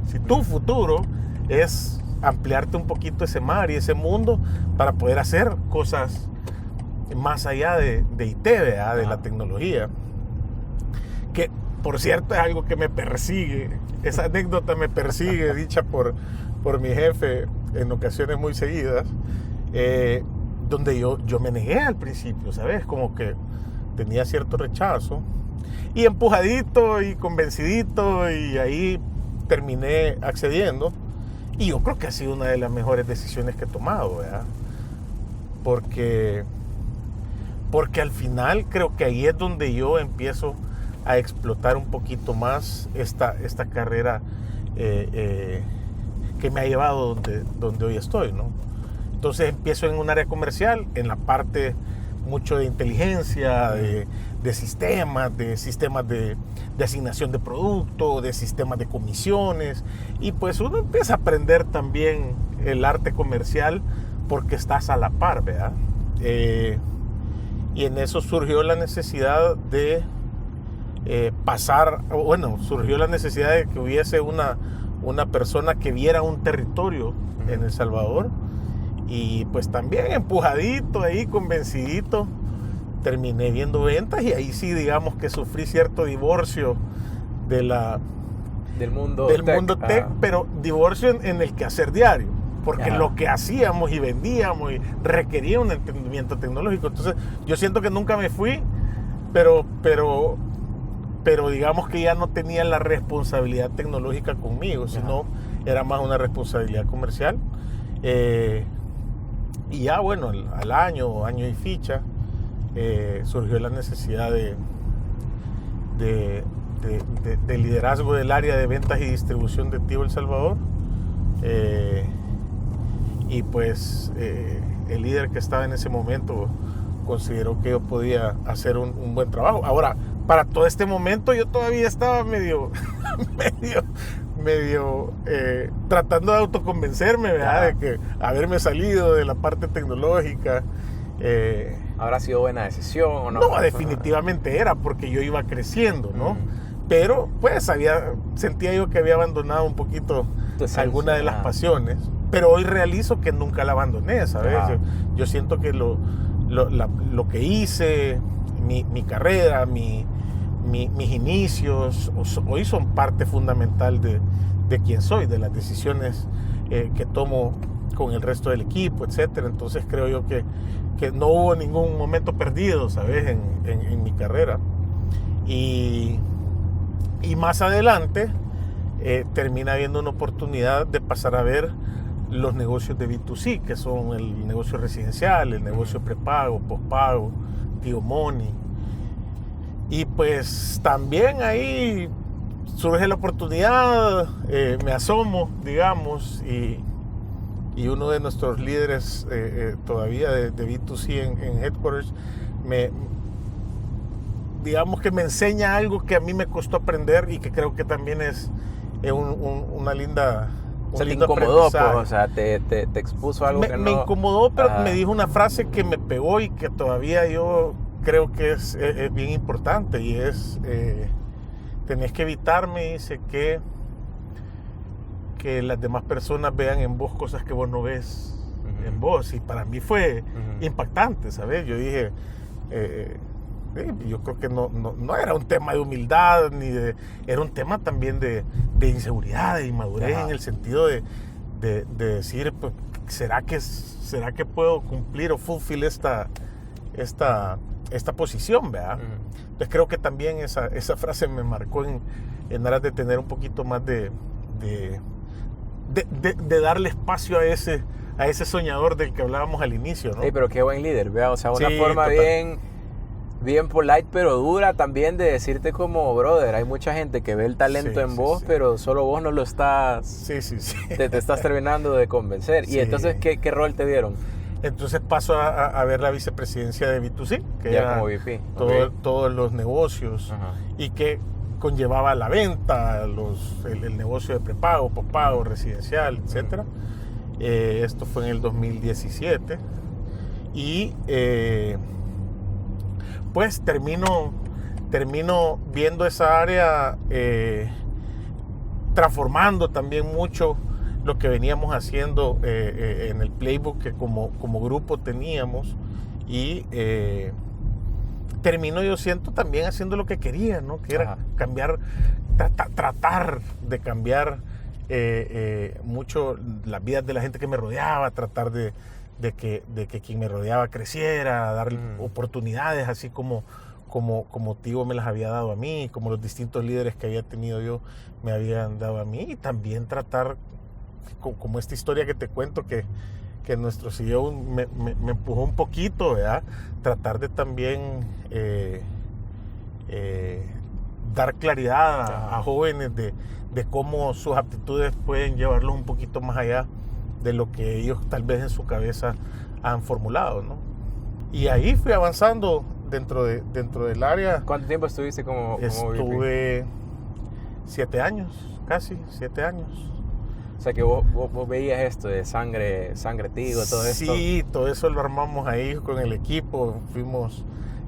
Si tu futuro es ampliarte un poquito ese mar y ese mundo para poder hacer cosas más allá de IT, ¿verdad? De la tecnología, que por cierto es algo que me persigue. Esa anécdota me persigue, dicha por mi jefe en ocasiones muy seguidas, donde yo me negué al principio, ¿sabes? Como que tenía cierto rechazo, y empujadito y convencidito, y ahí terminé accediendo, y yo creo que ha sido una de las mejores decisiones que he tomado, ¿verdad? Porque al final creo que ahí es donde yo empiezo a explotar un poquito más esta carrera que me ha llevado donde hoy estoy, ¿no? Entonces empiezo en un área comercial, en la parte mucho de inteligencia, de sistemas de asignación de producto, de sistemas de comisiones, y pues uno empieza a aprender también el arte comercial porque estás a la par, ¿verdad? Y en eso surgió la necesidad de surgió la necesidad de que hubiese una persona que viera un territorio en El Salvador, y pues también empujadito ahí, convencidito, terminé viendo ventas, y ahí sí, digamos que sufrí cierto divorcio del mundo tech, pero divorcio en el quehacer diario, porque lo que hacíamos y vendíamos y requería un entendimiento tecnológico. Entonces yo siento que nunca me fui, pero digamos que ya no tenía la responsabilidad tecnológica conmigo, sino era más una responsabilidad comercial. Y ya bueno, al año y ficha, surgió la necesidad de liderazgo del área de ventas y distribución de Tigo El Salvador. Y pues el líder que estaba en ese momento consideró que yo podía hacer un buen trabajo. Ahora, para todo este momento yo todavía estaba medio tratando de autoconvencerme, ¿verdad? De que haberme salido de la parte tecnológica.
¿Habrá sido buena decisión o no?
No, definitivamente era, porque yo iba creciendo, ¿no? Pero pues sentía yo que había abandonado un poquito alguna de las pasiones, pero hoy realizo que nunca la abandoné, ¿sabes? Yo siento que lo que hice, mi carrera, mis inicios, hoy son parte fundamental de quién soy, de las decisiones que tomo con el resto del equipo, etcétera. Entonces creo yo que no hubo ningún momento perdido, ¿sabes? En mi carrera. Y más adelante termina habiendo una oportunidad de pasar a ver los negocios de B2C, que son el negocio residencial, el negocio prepago, pospago, Tío Money. Y pues también ahí surge la oportunidad, me asomo, digamos, y uno de nuestros líderes todavía de B2C en Headquarters digamos que me enseña algo que a mí me costó aprender y que creo que también es una linda...
O sea, te incomodó, pues, o sea, te expuso algo que no...
Me incomodó, pero me dijo una frase que me pegó y que todavía yo creo que es bien importante, y es, tenés que evitar, me dice, que las demás personas vean en vos cosas que vos no ves en vos. Y para mí fue impactante, ¿sabes? Yo dije... yo creo que no era un tema de humildad, era un tema también de inseguridad, de inmadurez, en el sentido de decir, pues, ¿será que puedo cumplir o fulfill esta posición, ¿verdad? Entonces creo que también esa frase me marcó en aras de tener un poquito más de darle espacio a ese soñador del que hablábamos al inicio, ¿no?
Sí, pero qué buen líder, ¿verdad? O sea, una forma
total.
bien polite, pero dura también de decirte como, brother, hay mucha gente que ve el talento en vos, pero solo vos no lo estás...
Sí.
Te estás terminando de convencer.
Sí.
Y entonces, ¿qué rol te dieron?
Entonces paso a ver la vicepresidencia de B2C, que
ya
era
como VP.
todos los negocios, y que conllevaba la venta, el negocio de prepago, pospago, residencial, etcétera. Esto fue en el 2017. Y... pues termino viendo esa área, transformando también mucho lo que veníamos haciendo en el playbook que como grupo teníamos, y termino, yo siento, también haciendo lo que quería, ¿no? Que era cambiar, tratar de cambiar mucho las vidas de la gente que me rodeaba, tratar de que quien me rodeaba creciera, dar oportunidades, así como Tigo me las había dado a mí, como los distintos líderes que había tenido yo me habían dado a mí, y también tratar, como esta historia que te cuento, que nuestro CEO me empujó un poquito, ¿verdad? Tratar de también dar claridad a jóvenes de cómo sus aptitudes pueden llevarlos un poquito más allá de lo que ellos tal vez en su cabeza han formulado, ¿no? Y ahí fui avanzando dentro del área.
¿Cuánto tiempo estuviste como
Estuve 7 años, casi 7 años.
O sea que vos veías esto de sangre Tigo, todo esto.
Sí, todo eso lo armamos ahí con el equipo. Fuimos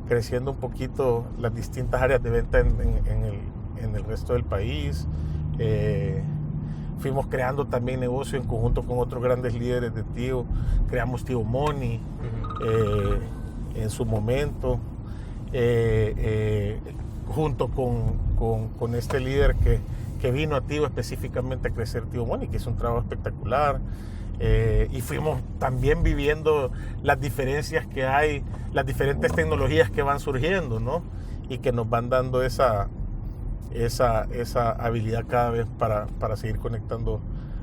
creciendo un poquito las distintas áreas de venta en el resto del país. Fuimos creando también negocio en conjunto con otros grandes líderes de Tigo. Creamos Tío Money en su momento, junto con este líder que vino a Tigo específicamente a crecer Tío Money, que hizo un trabajo espectacular. Y fuimos también viviendo las diferencias que hay, las diferentes tecnologías que van surgiendo, ¿no? Y que nos van dando esa habilidad cada vez para seguir conectando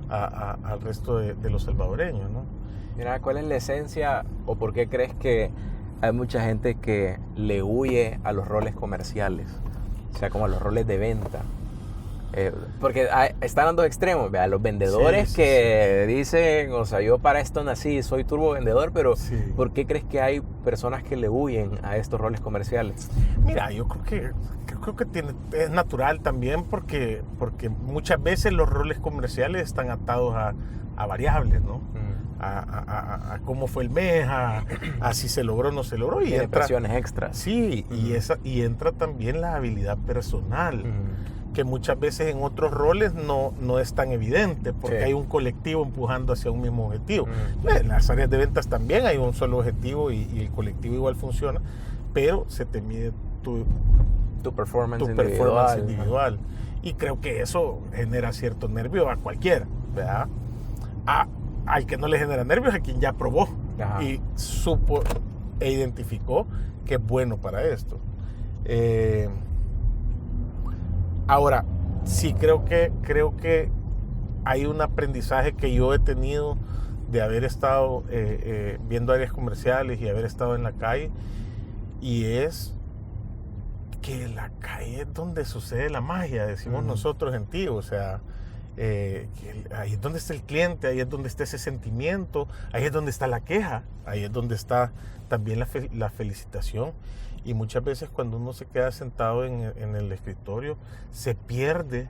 al resto de los salvadoreños, ¿no?
Mira, ¿cuál es la esencia o por qué crees que hay mucha gente que le huye a los roles comerciales? O sea, como a los roles de venta. Porque están en dos extremos, ¿vea? Los vendedores que dicen, o sea, yo para esto nací, soy turbo vendedor, pero ¿por qué crees que hay personas que le huyen a estos roles comerciales?
Mira, yo creo creo que es natural también porque muchas veces los roles comerciales están atados a variables, ¿no? A cómo fue el mes, a si se logró o no se logró.
Y presiones extras.
Sí, y entra también la habilidad personal, que muchas veces en otros roles no es tan evidente, porque hay un colectivo empujando hacia un mismo objetivo. En las áreas de ventas también hay un solo objetivo y el colectivo igual funciona, pero se te mide tu performance individual. Y creo que eso genera cierto nervio a cualquiera, ¿verdad? Al que no le genera nervios, a quien ya probó y supo e identificó que es bueno para esto. Ahora, sí creo que hay un aprendizaje que yo he tenido de haber estado viendo áreas comerciales y haber estado en la calle, y es que la calle es donde sucede la magia, decimos nosotros en Tío. O sea, ahí es donde está el cliente, ahí es donde está ese sentimiento, ahí es donde está la queja, ahí es donde está también la felicitación. Y muchas veces cuando uno se queda sentado en el escritorio, se pierde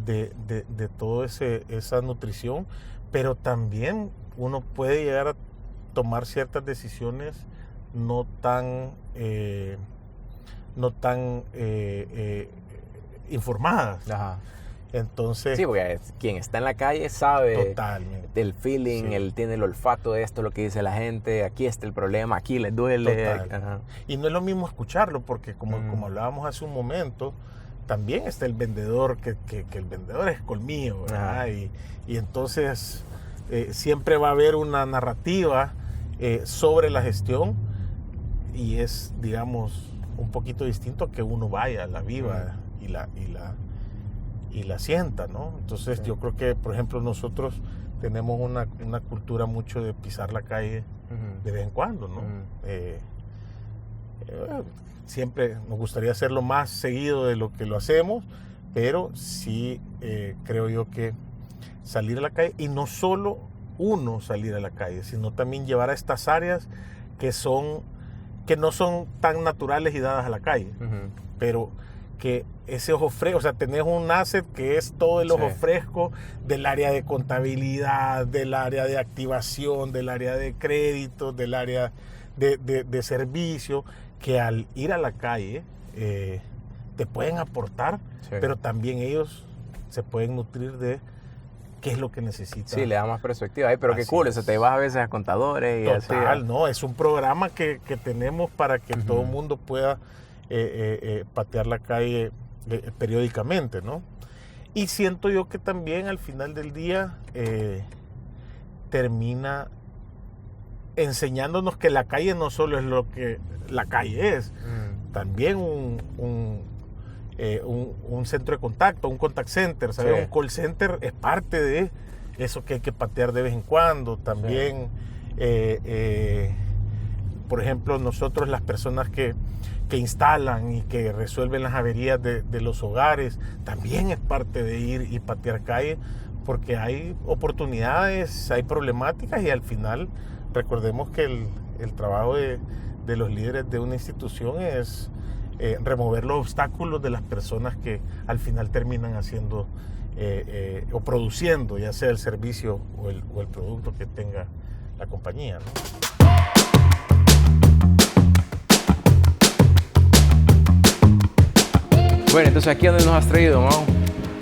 de toda esa nutrición, pero también uno puede llegar a tomar ciertas decisiones no tan informadas.
Ajá.
Entonces,
sí, porque quien está en la calle sabe
totalmente
del feeling, él tiene el olfato de esto, lo que dice la gente, aquí está el problema, aquí le duele.
Ajá. Y no es lo mismo escucharlo, porque como hablábamos hace un momento, también está el vendedor, que el vendedor es colmillo, ¿verdad? Y entonces siempre va a haber una narrativa sobre la gestión, y es, digamos, un poquito distinto que uno vaya, la viva y la sienta, ¿no? Entonces yo creo que, por ejemplo, nosotros tenemos una cultura mucho de pisar la calle de vez en cuando, ¿no? Siempre nos gustaría hacerlo más seguido de lo que lo hacemos, pero sí creo yo que salir a la calle, y no solo uno salir a la calle, sino también llevar a estas áreas que no son tan naturales y dadas a la calle, pero que ese ojo fresco, o sea, tenés un asset que es todo el ojo fresco del área de contabilidad, del área de activación, del área de crédito, del área de servicio, que al ir a la calle te pueden aportar, pero también ellos se pueden nutrir de qué es lo que necesitan.
Sí, le da más perspectiva. Ay, pero qué cool, eso te vas a veces a contadores y
total,
así.
No, es un programa que tenemos para que todo el mundo pueda patear la calle periódicamente, ¿no? Y siento yo que también al final del día termina enseñándonos que la calle no solo es lo que la calle es, también un centro de contacto, un contact center, ¿sabes? Un call center es parte de eso que hay que patear de vez en cuando. También, por ejemplo, nosotros, las personas que instalan y que resuelven las averías de los hogares, también es parte de ir y patear calle, porque hay oportunidades, hay problemáticas, y al final recordemos que el trabajo de los líderes de una institución es remover los obstáculos de las personas que al final terminan haciendo o produciendo, ya sea el servicio o el producto que tenga la compañía, ¿no?
Bueno, entonces, ¿aquí a dónde nos has traído, Mau?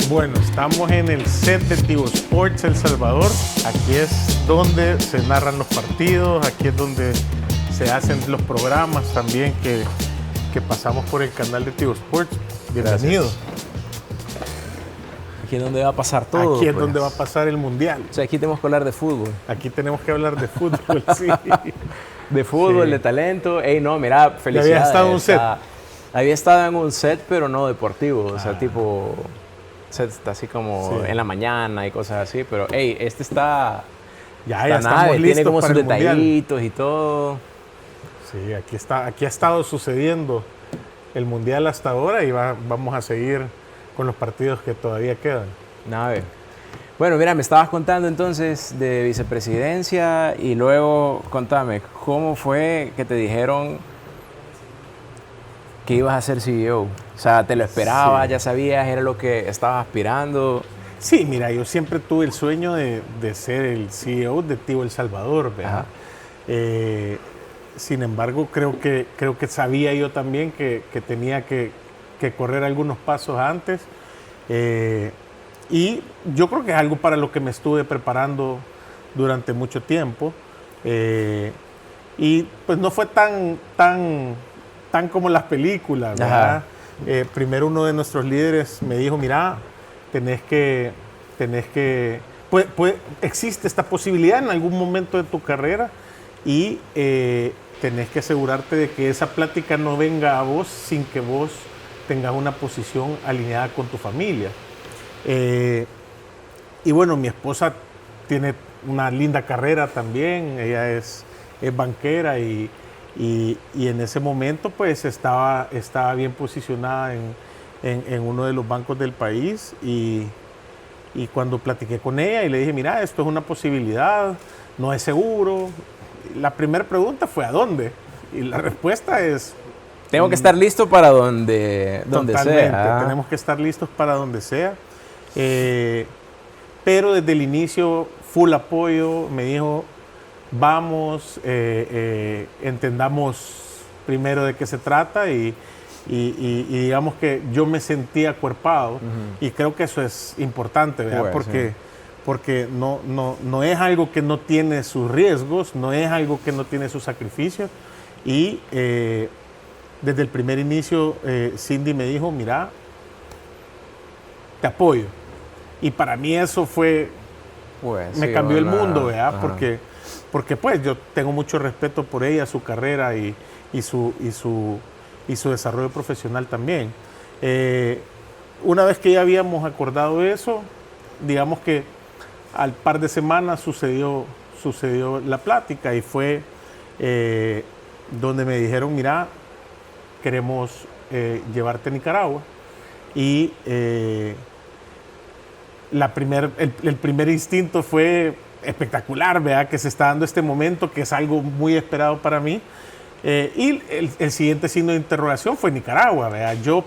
Bueno, estamos en el set de Tigo Sports El Salvador. Aquí es donde se narran los partidos, aquí es donde se hacen los programas también que pasamos por el canal de Tigo Sports. Bienvenido.
Aquí es donde va a pasar todo.
Aquí es donde va a pasar el mundial.
O sea, aquí tenemos que hablar de fútbol.
Aquí tenemos que hablar de fútbol, sí.
De fútbol, de talento. Ey, no, mira, felicidades.
¿Había estado en un set?
Había estado en un set, pero no deportivo. O sea, tipo, set está así como en la mañana y cosas así. Pero, hey, este está...
Ya estamos listos.
Tiene como
para
sus detallitos y todo.
Sí, aquí ha estado sucediendo el mundial hasta ahora, y vamos a seguir con los partidos que todavía quedan.
A ver. Bueno, mira, me estabas contando entonces de vicepresidencia, y luego contame, ¿cómo fue que te dijeron que ibas a ser CEO? O sea, ¿te lo esperabas?
Sí.
¿Ya sabías? ¿Era lo que estabas aspirando?
Sí, mira, yo siempre tuve el sueño de ser el CEO de Tigo El Salvador, ¿verdad? Sin embargo, creo que sabía yo también que tenía que correr algunos pasos antes. Y yo creo que es algo para lo que me estuve preparando durante mucho tiempo. Y pues no fue tan como las películas, ¿verdad? Primero uno de nuestros líderes me dijo, mira, existe esta posibilidad en algún momento de tu carrera y tenés que asegurarte de que esa plática no venga a vos sin que vos tengas una posición alineada con tu familia. Y bueno, mi esposa tiene una linda carrera también, ella es banquera y en ese momento pues estaba bien posicionada en uno de los bancos del país y cuando platiqué con ella y le dije, mira, esto es una posibilidad, no es seguro. La primera pregunta fue, ¿a dónde? Y la respuesta es...
Tengo que estar listo para donde
totalmente,
sea.
tenemos que estar listos para donde sea. Pero desde el inicio, full apoyo, me dijo, vamos, entendamos primero de qué se trata y digamos que yo me sentía acuerpado y creo que eso es importante, ¿verdad? Porque no es algo que no tiene sus riesgos, no es algo que no tiene sus sacrificios y desde el primer inicio Cindy me dijo, mira, te apoyo y para mí eso fue, me cambió el mundo, ¿verdad? Porque pues yo tengo mucho respeto por ella, su carrera y su desarrollo profesional también. Una vez que ya habíamos acordado eso, digamos que al par de semanas sucedió la plática y fue donde me dijeron, mira, queremos llevarte a Nicaragua y el primer instinto fue espectacular, ¿verdad? Que se está dando este momento, que es algo muy esperado para mí. Y el siguiente signo de interrogación fue Nicaragua, ¿verdad? Yo,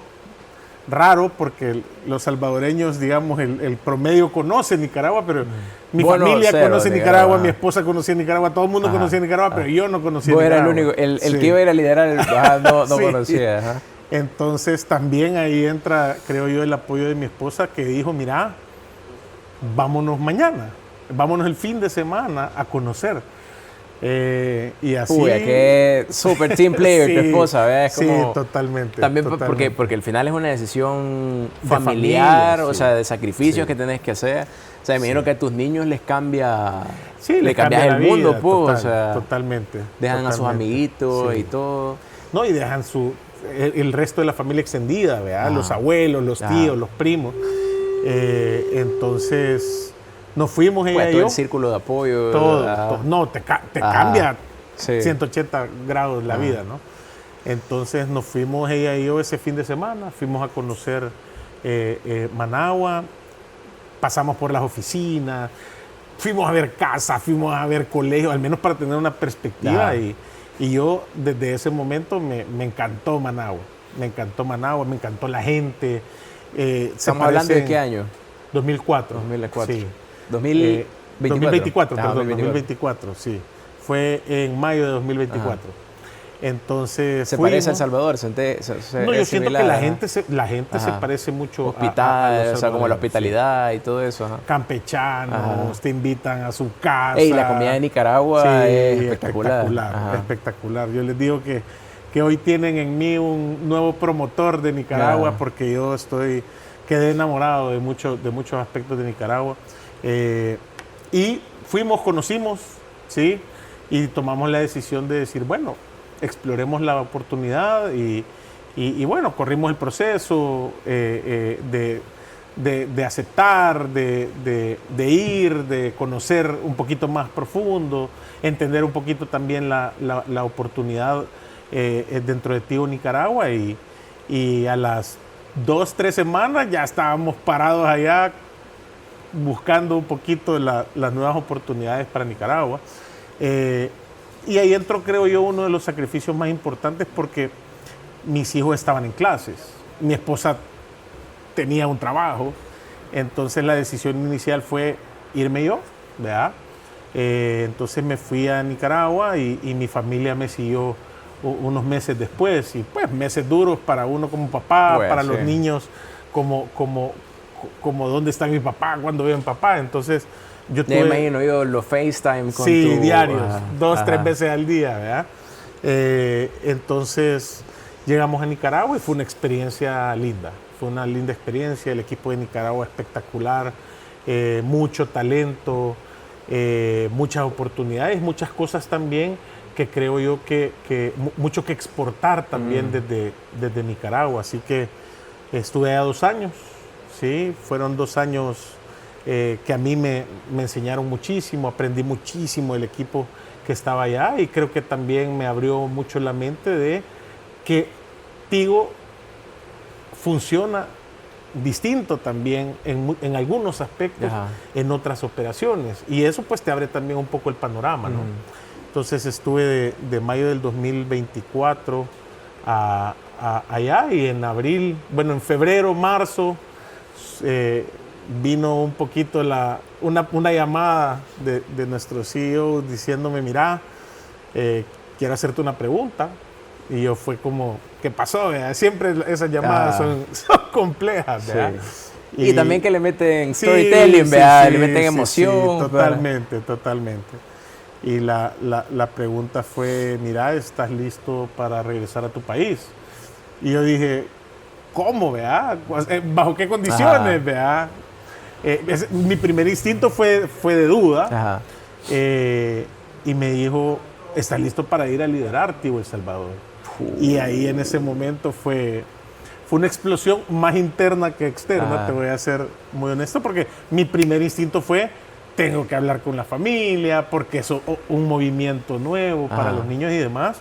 raro, porque los salvadoreños, digamos, el promedio conoce Nicaragua, pero mi familia conoce Nicaragua, mi esposa conocía Nicaragua, todo el mundo conocía Nicaragua, pero yo no conocía
Vos
Nicaragua.
Era el único, el que iba a ir a liderar, no
Sí.
conocía. Ajá.
Entonces también ahí entra, creo yo, el apoyo de mi esposa que dijo, mira, vámonos mañana, vámonos el fin de semana a conocer. Y así...
Uy, que super team player,
Sí,
tu esposa, ¿ves?
sí,
Como,
totalmente.
También
totalmente.
porque al final es una decisión
De
familiar,
familia,
o
sí.
sea, de sacrificios
Sí.
que tenés que hacer. O sea, me imagino que a tus niños les cambia,
Sí,
le cambias
cambia
el
la
mundo,
vida,
pues, o sea,
totalmente.
dejan a sus amiguitos
sí.
y todo.
No, y dejan el resto de la familia extendida, ¿verdad? Los abuelos, los tíos, los primos. Entonces, nos fuimos ella
Pues
y
todo
yo.
el círculo de apoyo.
Todo. No, te cambia
Sí.
180 grados la vida, ¿no? Entonces nos fuimos ella y yo ese fin de semana, fuimos a conocer Managua, pasamos por las oficinas, fuimos a ver casas, fuimos a ver colegios, al menos para tener una perspectiva. Y yo desde ese momento me encantó Managua, me encantó la gente.
¿Estamos hablando de qué año?
2004.
2004.
Sí.
2024.
2024, sí. Fue en mayo de 2024. Entonces
¿Se
fuimos.
parece a El Salvador?
No, yo siento que la gente se parece mucho
hospital,
a
o sea, como la
salvadoreños,
hospitalidad y todo eso. Ajá.
sí. Campechanos, te invitan a su casa.
Ey, la comida de Nicaragua
Sí,
es espectacular. Ajá.
espectacular. Yo les digo que hoy tienen en mí un nuevo promotor de Nicaragua porque yo quedé enamorado de muchos aspectos de Nicaragua. Y conocimos, ¿sí? Y tomamos la decisión de decir, bueno, exploremos la oportunidad y bueno, corrimos el proceso de aceptar, de ir, de conocer un poquito más profundo, entender un poquito también la oportunidad dentro de Tigo Nicaragua y a las 2-3 semanas ya estábamos parados allá buscando un poquito las nuevas oportunidades para Nicaragua. Y ahí entró, creo yo, uno de los sacrificios más importantes porque mis hijos estaban en clases, mi esposa tenía un trabajo, entonces la decisión inicial fue irme yo, ¿verdad? Entonces me fui a Nicaragua y mi familia me siguió unos meses después, y pues meses duros para uno como papá,
Pues,
para
sí.
los niños como dónde está mi papá, cuándo veo a mi papá. Entonces yo
Ya
tuve,
imagino yo los FaceTime con
sí,
tu...
diarios,
Ajá,
2,
ajá.
3 veces al día, ¿verdad? Entonces llegamos a Nicaragua y fue una experiencia linda. Fue una linda experiencia, el equipo de Nicaragua espectacular, mucho talento, muchas oportunidades, muchas cosas también que creo yo que mucho que exportar también desde Nicaragua. Así que estuve allá 2 años, ¿sí? Fueron 2 años que a mí me enseñaron muchísimo, aprendí muchísimo del equipo que estaba allá, y creo que también me abrió mucho la mente de que Tigo funciona distinto también en algunos aspectos,
Ajá.
en otras operaciones, y eso pues te abre también un poco el panorama, ¿no? Entonces estuve de mayo del 2024 allá, y en abril, bueno, en febrero, marzo, vino un poquito una llamada de nuestro CEO diciéndome, mira, quiero hacerte una pregunta. Y yo fue como, ¿qué pasó? ¿Verdad? Siempre esas llamadas son complejas, ¿verdad?
Sí. Y también que le meten
Sí,
storytelling,
sí,
¿verdad?
sí,
Le meten
sí,
emoción.
sí, totalmente, totalmente. Y la pregunta fue, mira, ¿estás listo para regresar a tu país? Y yo dije, ¿cómo, verdad? ¿Bajo qué condiciones, verdad? Mi primer instinto fue de duda.
Ajá.
Y me dijo, ¿estás listo para ir a liderar Tigo El Salvador? Y ahí en ese momento fue una explosión más interna que externa, te voy a ser muy honesto, porque mi primer instinto fue, tengo que hablar con la familia, porque es un movimiento nuevo para los niños y demás.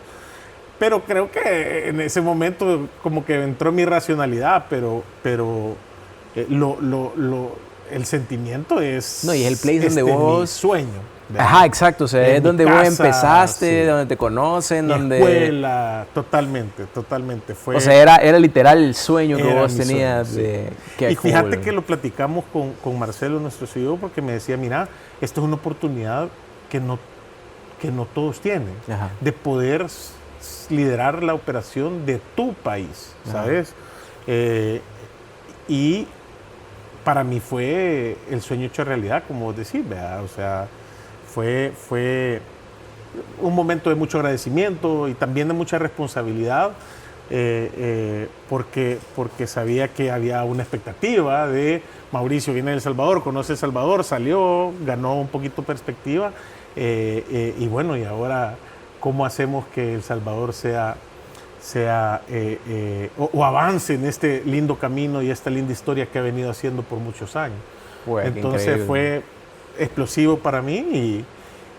Pero creo que en ese momento como que entró mi racionalidad, pero el sentimiento es...
No, y es el place donde
mi
vos...
sueño. ¿verdad?
Ajá, exacto. O sea,
En
es
mi
donde vos
casa,
empezaste,
sí.
donde te conocen,
Mi
donde...
escuela, totalmente. Fue,
O sea, era literal el sueño que
era
vos
mi
tenías
sueño,
de...
sí.
Qué
Y fíjate
cool.
que lo platicamos con Marcelo, nuestro CEO, porque me decía, mira, esto es una oportunidad que no todos tienen,
Ajá.
de poder liderar la operación de tu país, ¿sabes? Y para mí fue el sueño hecho realidad, como vos decís, ¿verdad? O sea, fue un momento de mucho agradecimiento y también de mucha responsabilidad, porque sabía que había una expectativa de Mauricio viene de El Salvador, conoce El Salvador, salió, ganó un poquito perspectiva, y bueno, y ahora cómo hacemos que El Salvador sea o avance en este lindo camino y esta linda historia que ha venido haciendo por muchos años.
Pues, qué
Entonces
increíble.
fue explosivo para mí,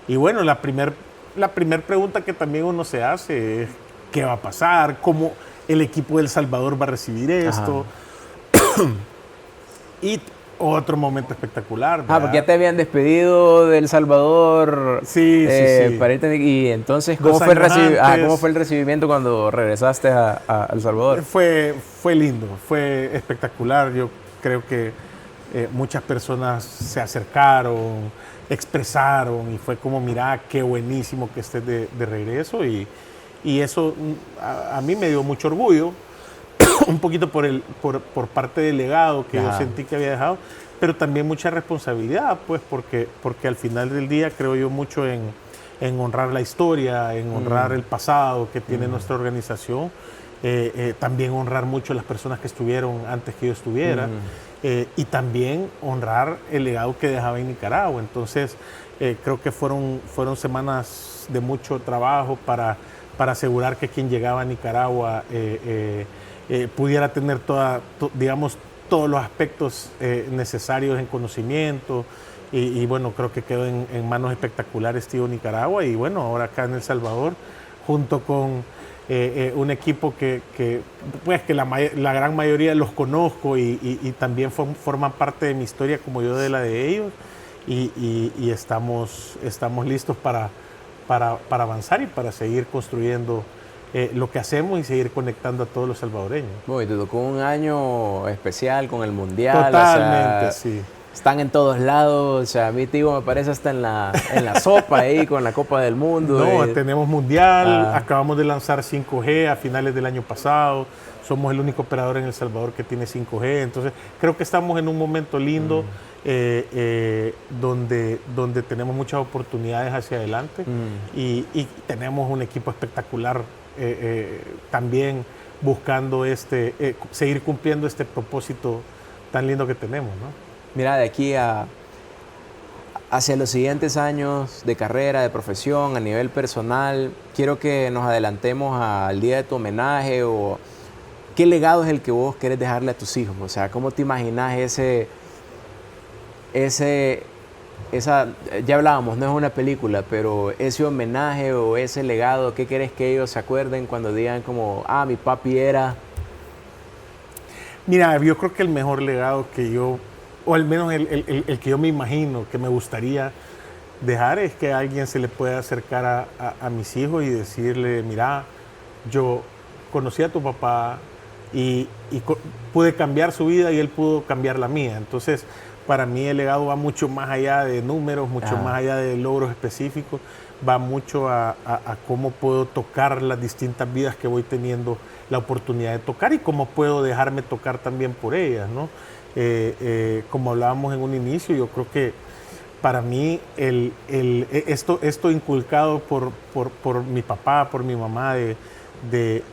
y bueno, la primer pregunta que también uno se hace es ¿qué va a pasar? ¿Cómo el equipo de El Salvador va a recibir esto? Y otro momento espectacular, ¿verdad?
Porque ya te habían despedido de El Salvador.
Sí, sí.
Para irte, y entonces,
2
¿cómo fue,
años
¿cómo fue el recibimiento cuando regresaste a El Salvador?
Fue lindo, fue espectacular. Yo creo que muchas personas se acercaron, expresaron, y fue como, mira, qué buenísimo que estés de regreso, y eso a mí me dio mucho orgullo, un poquito por parte del legado que yo sentí que había dejado, pero también mucha responsabilidad, pues, porque al final del día creo yo mucho en honrar la historia, en honrar el pasado que tiene nuestra organización, también honrar mucho a las personas que estuvieron antes que yo estuviera, y también honrar el legado que dejaba en Nicaragua. Entonces, creo que fueron semanas de mucho trabajo para asegurar que quien llegaba a Nicaragua pudiera tener digamos, todos los aspectos necesarios en conocimiento, y bueno, creo que quedó en manos espectaculares Tigo Nicaragua, y bueno, ahora acá en El Salvador, junto con un equipo que la gran mayoría los conozco, y también forman parte de mi historia como yo de la de ellos, y estamos listos para avanzar y para seguir construyendo lo que hacemos y seguir conectando a todos los salvadoreños.
Bueno, y te tocó un año especial con el Mundial.
Totalmente,
o sea,
sí.
Están en todos lados, o sea, a mí, tío, me parece hasta en la sopa ahí con la Copa del Mundo.
No, tenemos Mundial, acabamos de lanzar 5G a finales del año pasado, somos el único operador en El Salvador que tiene 5G, entonces creo que estamos en un momento lindo donde tenemos muchas oportunidades hacia adelante y tenemos un equipo espectacular también buscando seguir cumpliendo este propósito tan lindo que tenemos, ¿no?
Mira, de aquí hacia los siguientes años de carrera, de profesión, a nivel personal, quiero que nos adelantemos al día de tu homenaje o qué legado es el que vos querés dejarle a tus hijos. O sea, ¿cómo te imaginas ya hablábamos, no es una película, pero ese homenaje o ese legado, ¿qué querés que ellos se acuerden cuando digan como, mi papi era?
Mira, yo creo que el mejor legado que yo, o al menos el que yo me imagino, que me gustaría dejar, es que alguien se le pueda acercar a mis hijos y decirle, mira, yo conocí a tu papá y pude cambiar su vida y él pudo cambiar la mía. Entonces, para mí el legado va mucho más allá de números, mucho más allá de logros específicos, va mucho a cómo puedo tocar las distintas vidas que voy teniendo la oportunidad de tocar y cómo puedo dejarme tocar también por ellas, ¿no? Como hablábamos en un inicio, yo creo que para mí esto inculcado por mi papá, por mi mamá, de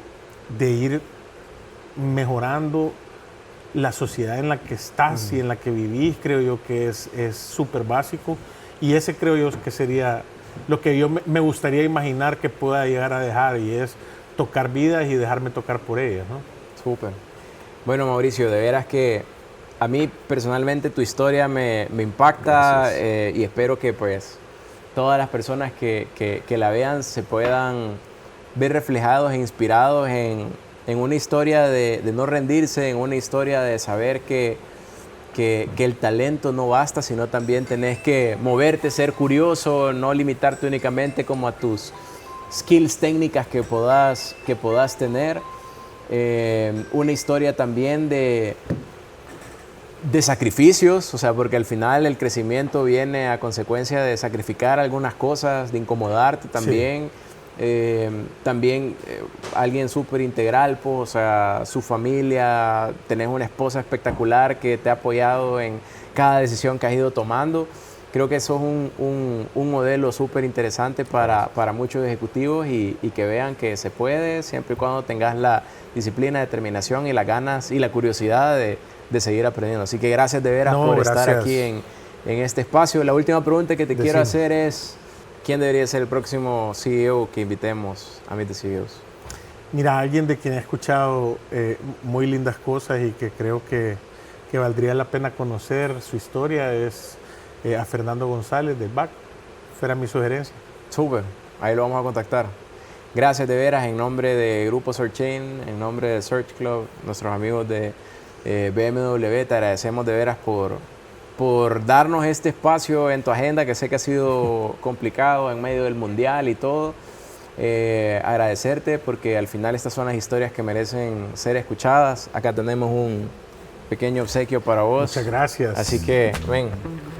ir mejorando la sociedad en la que estás y en la que vivís, creo yo que es súper básico, y ese creo yo que sería lo que yo me gustaría imaginar que pueda llegar a dejar, y es tocar vidas y dejarme tocar por ellas, ¿no?
Súper. Bueno, Mauricio, de veras que a mí personalmente tu historia me impacta y espero que pues todas las personas que la vean se puedan ver reflejados e inspirados en una historia de no rendirse, en una historia de saber que el talento no basta, sino también tenés que moverte, ser curioso, no limitarte únicamente como a tus skills técnicas que podás tener. Una historia también de sacrificios, o sea, porque al final el crecimiento viene a consecuencia de sacrificar algunas cosas, de incomodarte también. Sí. También alguien súper integral, pues, o sea, su familia, tenés una esposa espectacular que te ha apoyado en cada decisión que has ido tomando. Creo que eso es un modelo súper interesante para muchos ejecutivos y que vean que se puede siempre y cuando tengas la disciplina, determinación y las ganas y la curiosidad de seguir aprendiendo. Así que gracias de veras por estar aquí en este espacio. La última pregunta que te quiero hacer es, ¿quién debería ser el próximo CEO que invitemos a Meet the CEOs?
Mira, alguien de quien he escuchado muy lindas cosas y que creo que valdría la pena conocer su historia es a Fernando González del BAC. Fuera mi sugerencia.
Súper, ahí lo vamos a contactar. Gracias de veras en nombre de Grupo Searchain, en nombre de Search Club, nuestros amigos de BMW, te agradecemos de veras por darnos este espacio en tu agenda, que sé que ha sido complicado en medio del Mundial y todo. Agradecerte porque al final estas son las historias que merecen ser escuchadas. Acá tenemos un pequeño obsequio para vos.
Muchas gracias.
Así que, ven,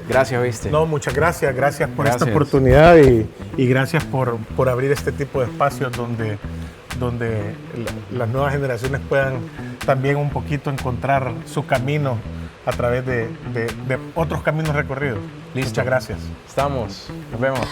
gracias, ¿viste?
No, muchas gracias. Gracias por esta oportunidad y gracias por abrir este tipo de espacios donde las nuevas generaciones puedan también un poquito encontrar su camino a través de otros caminos recorridos.
Listo.
Muchas gracias.
Estamos. Nos vemos.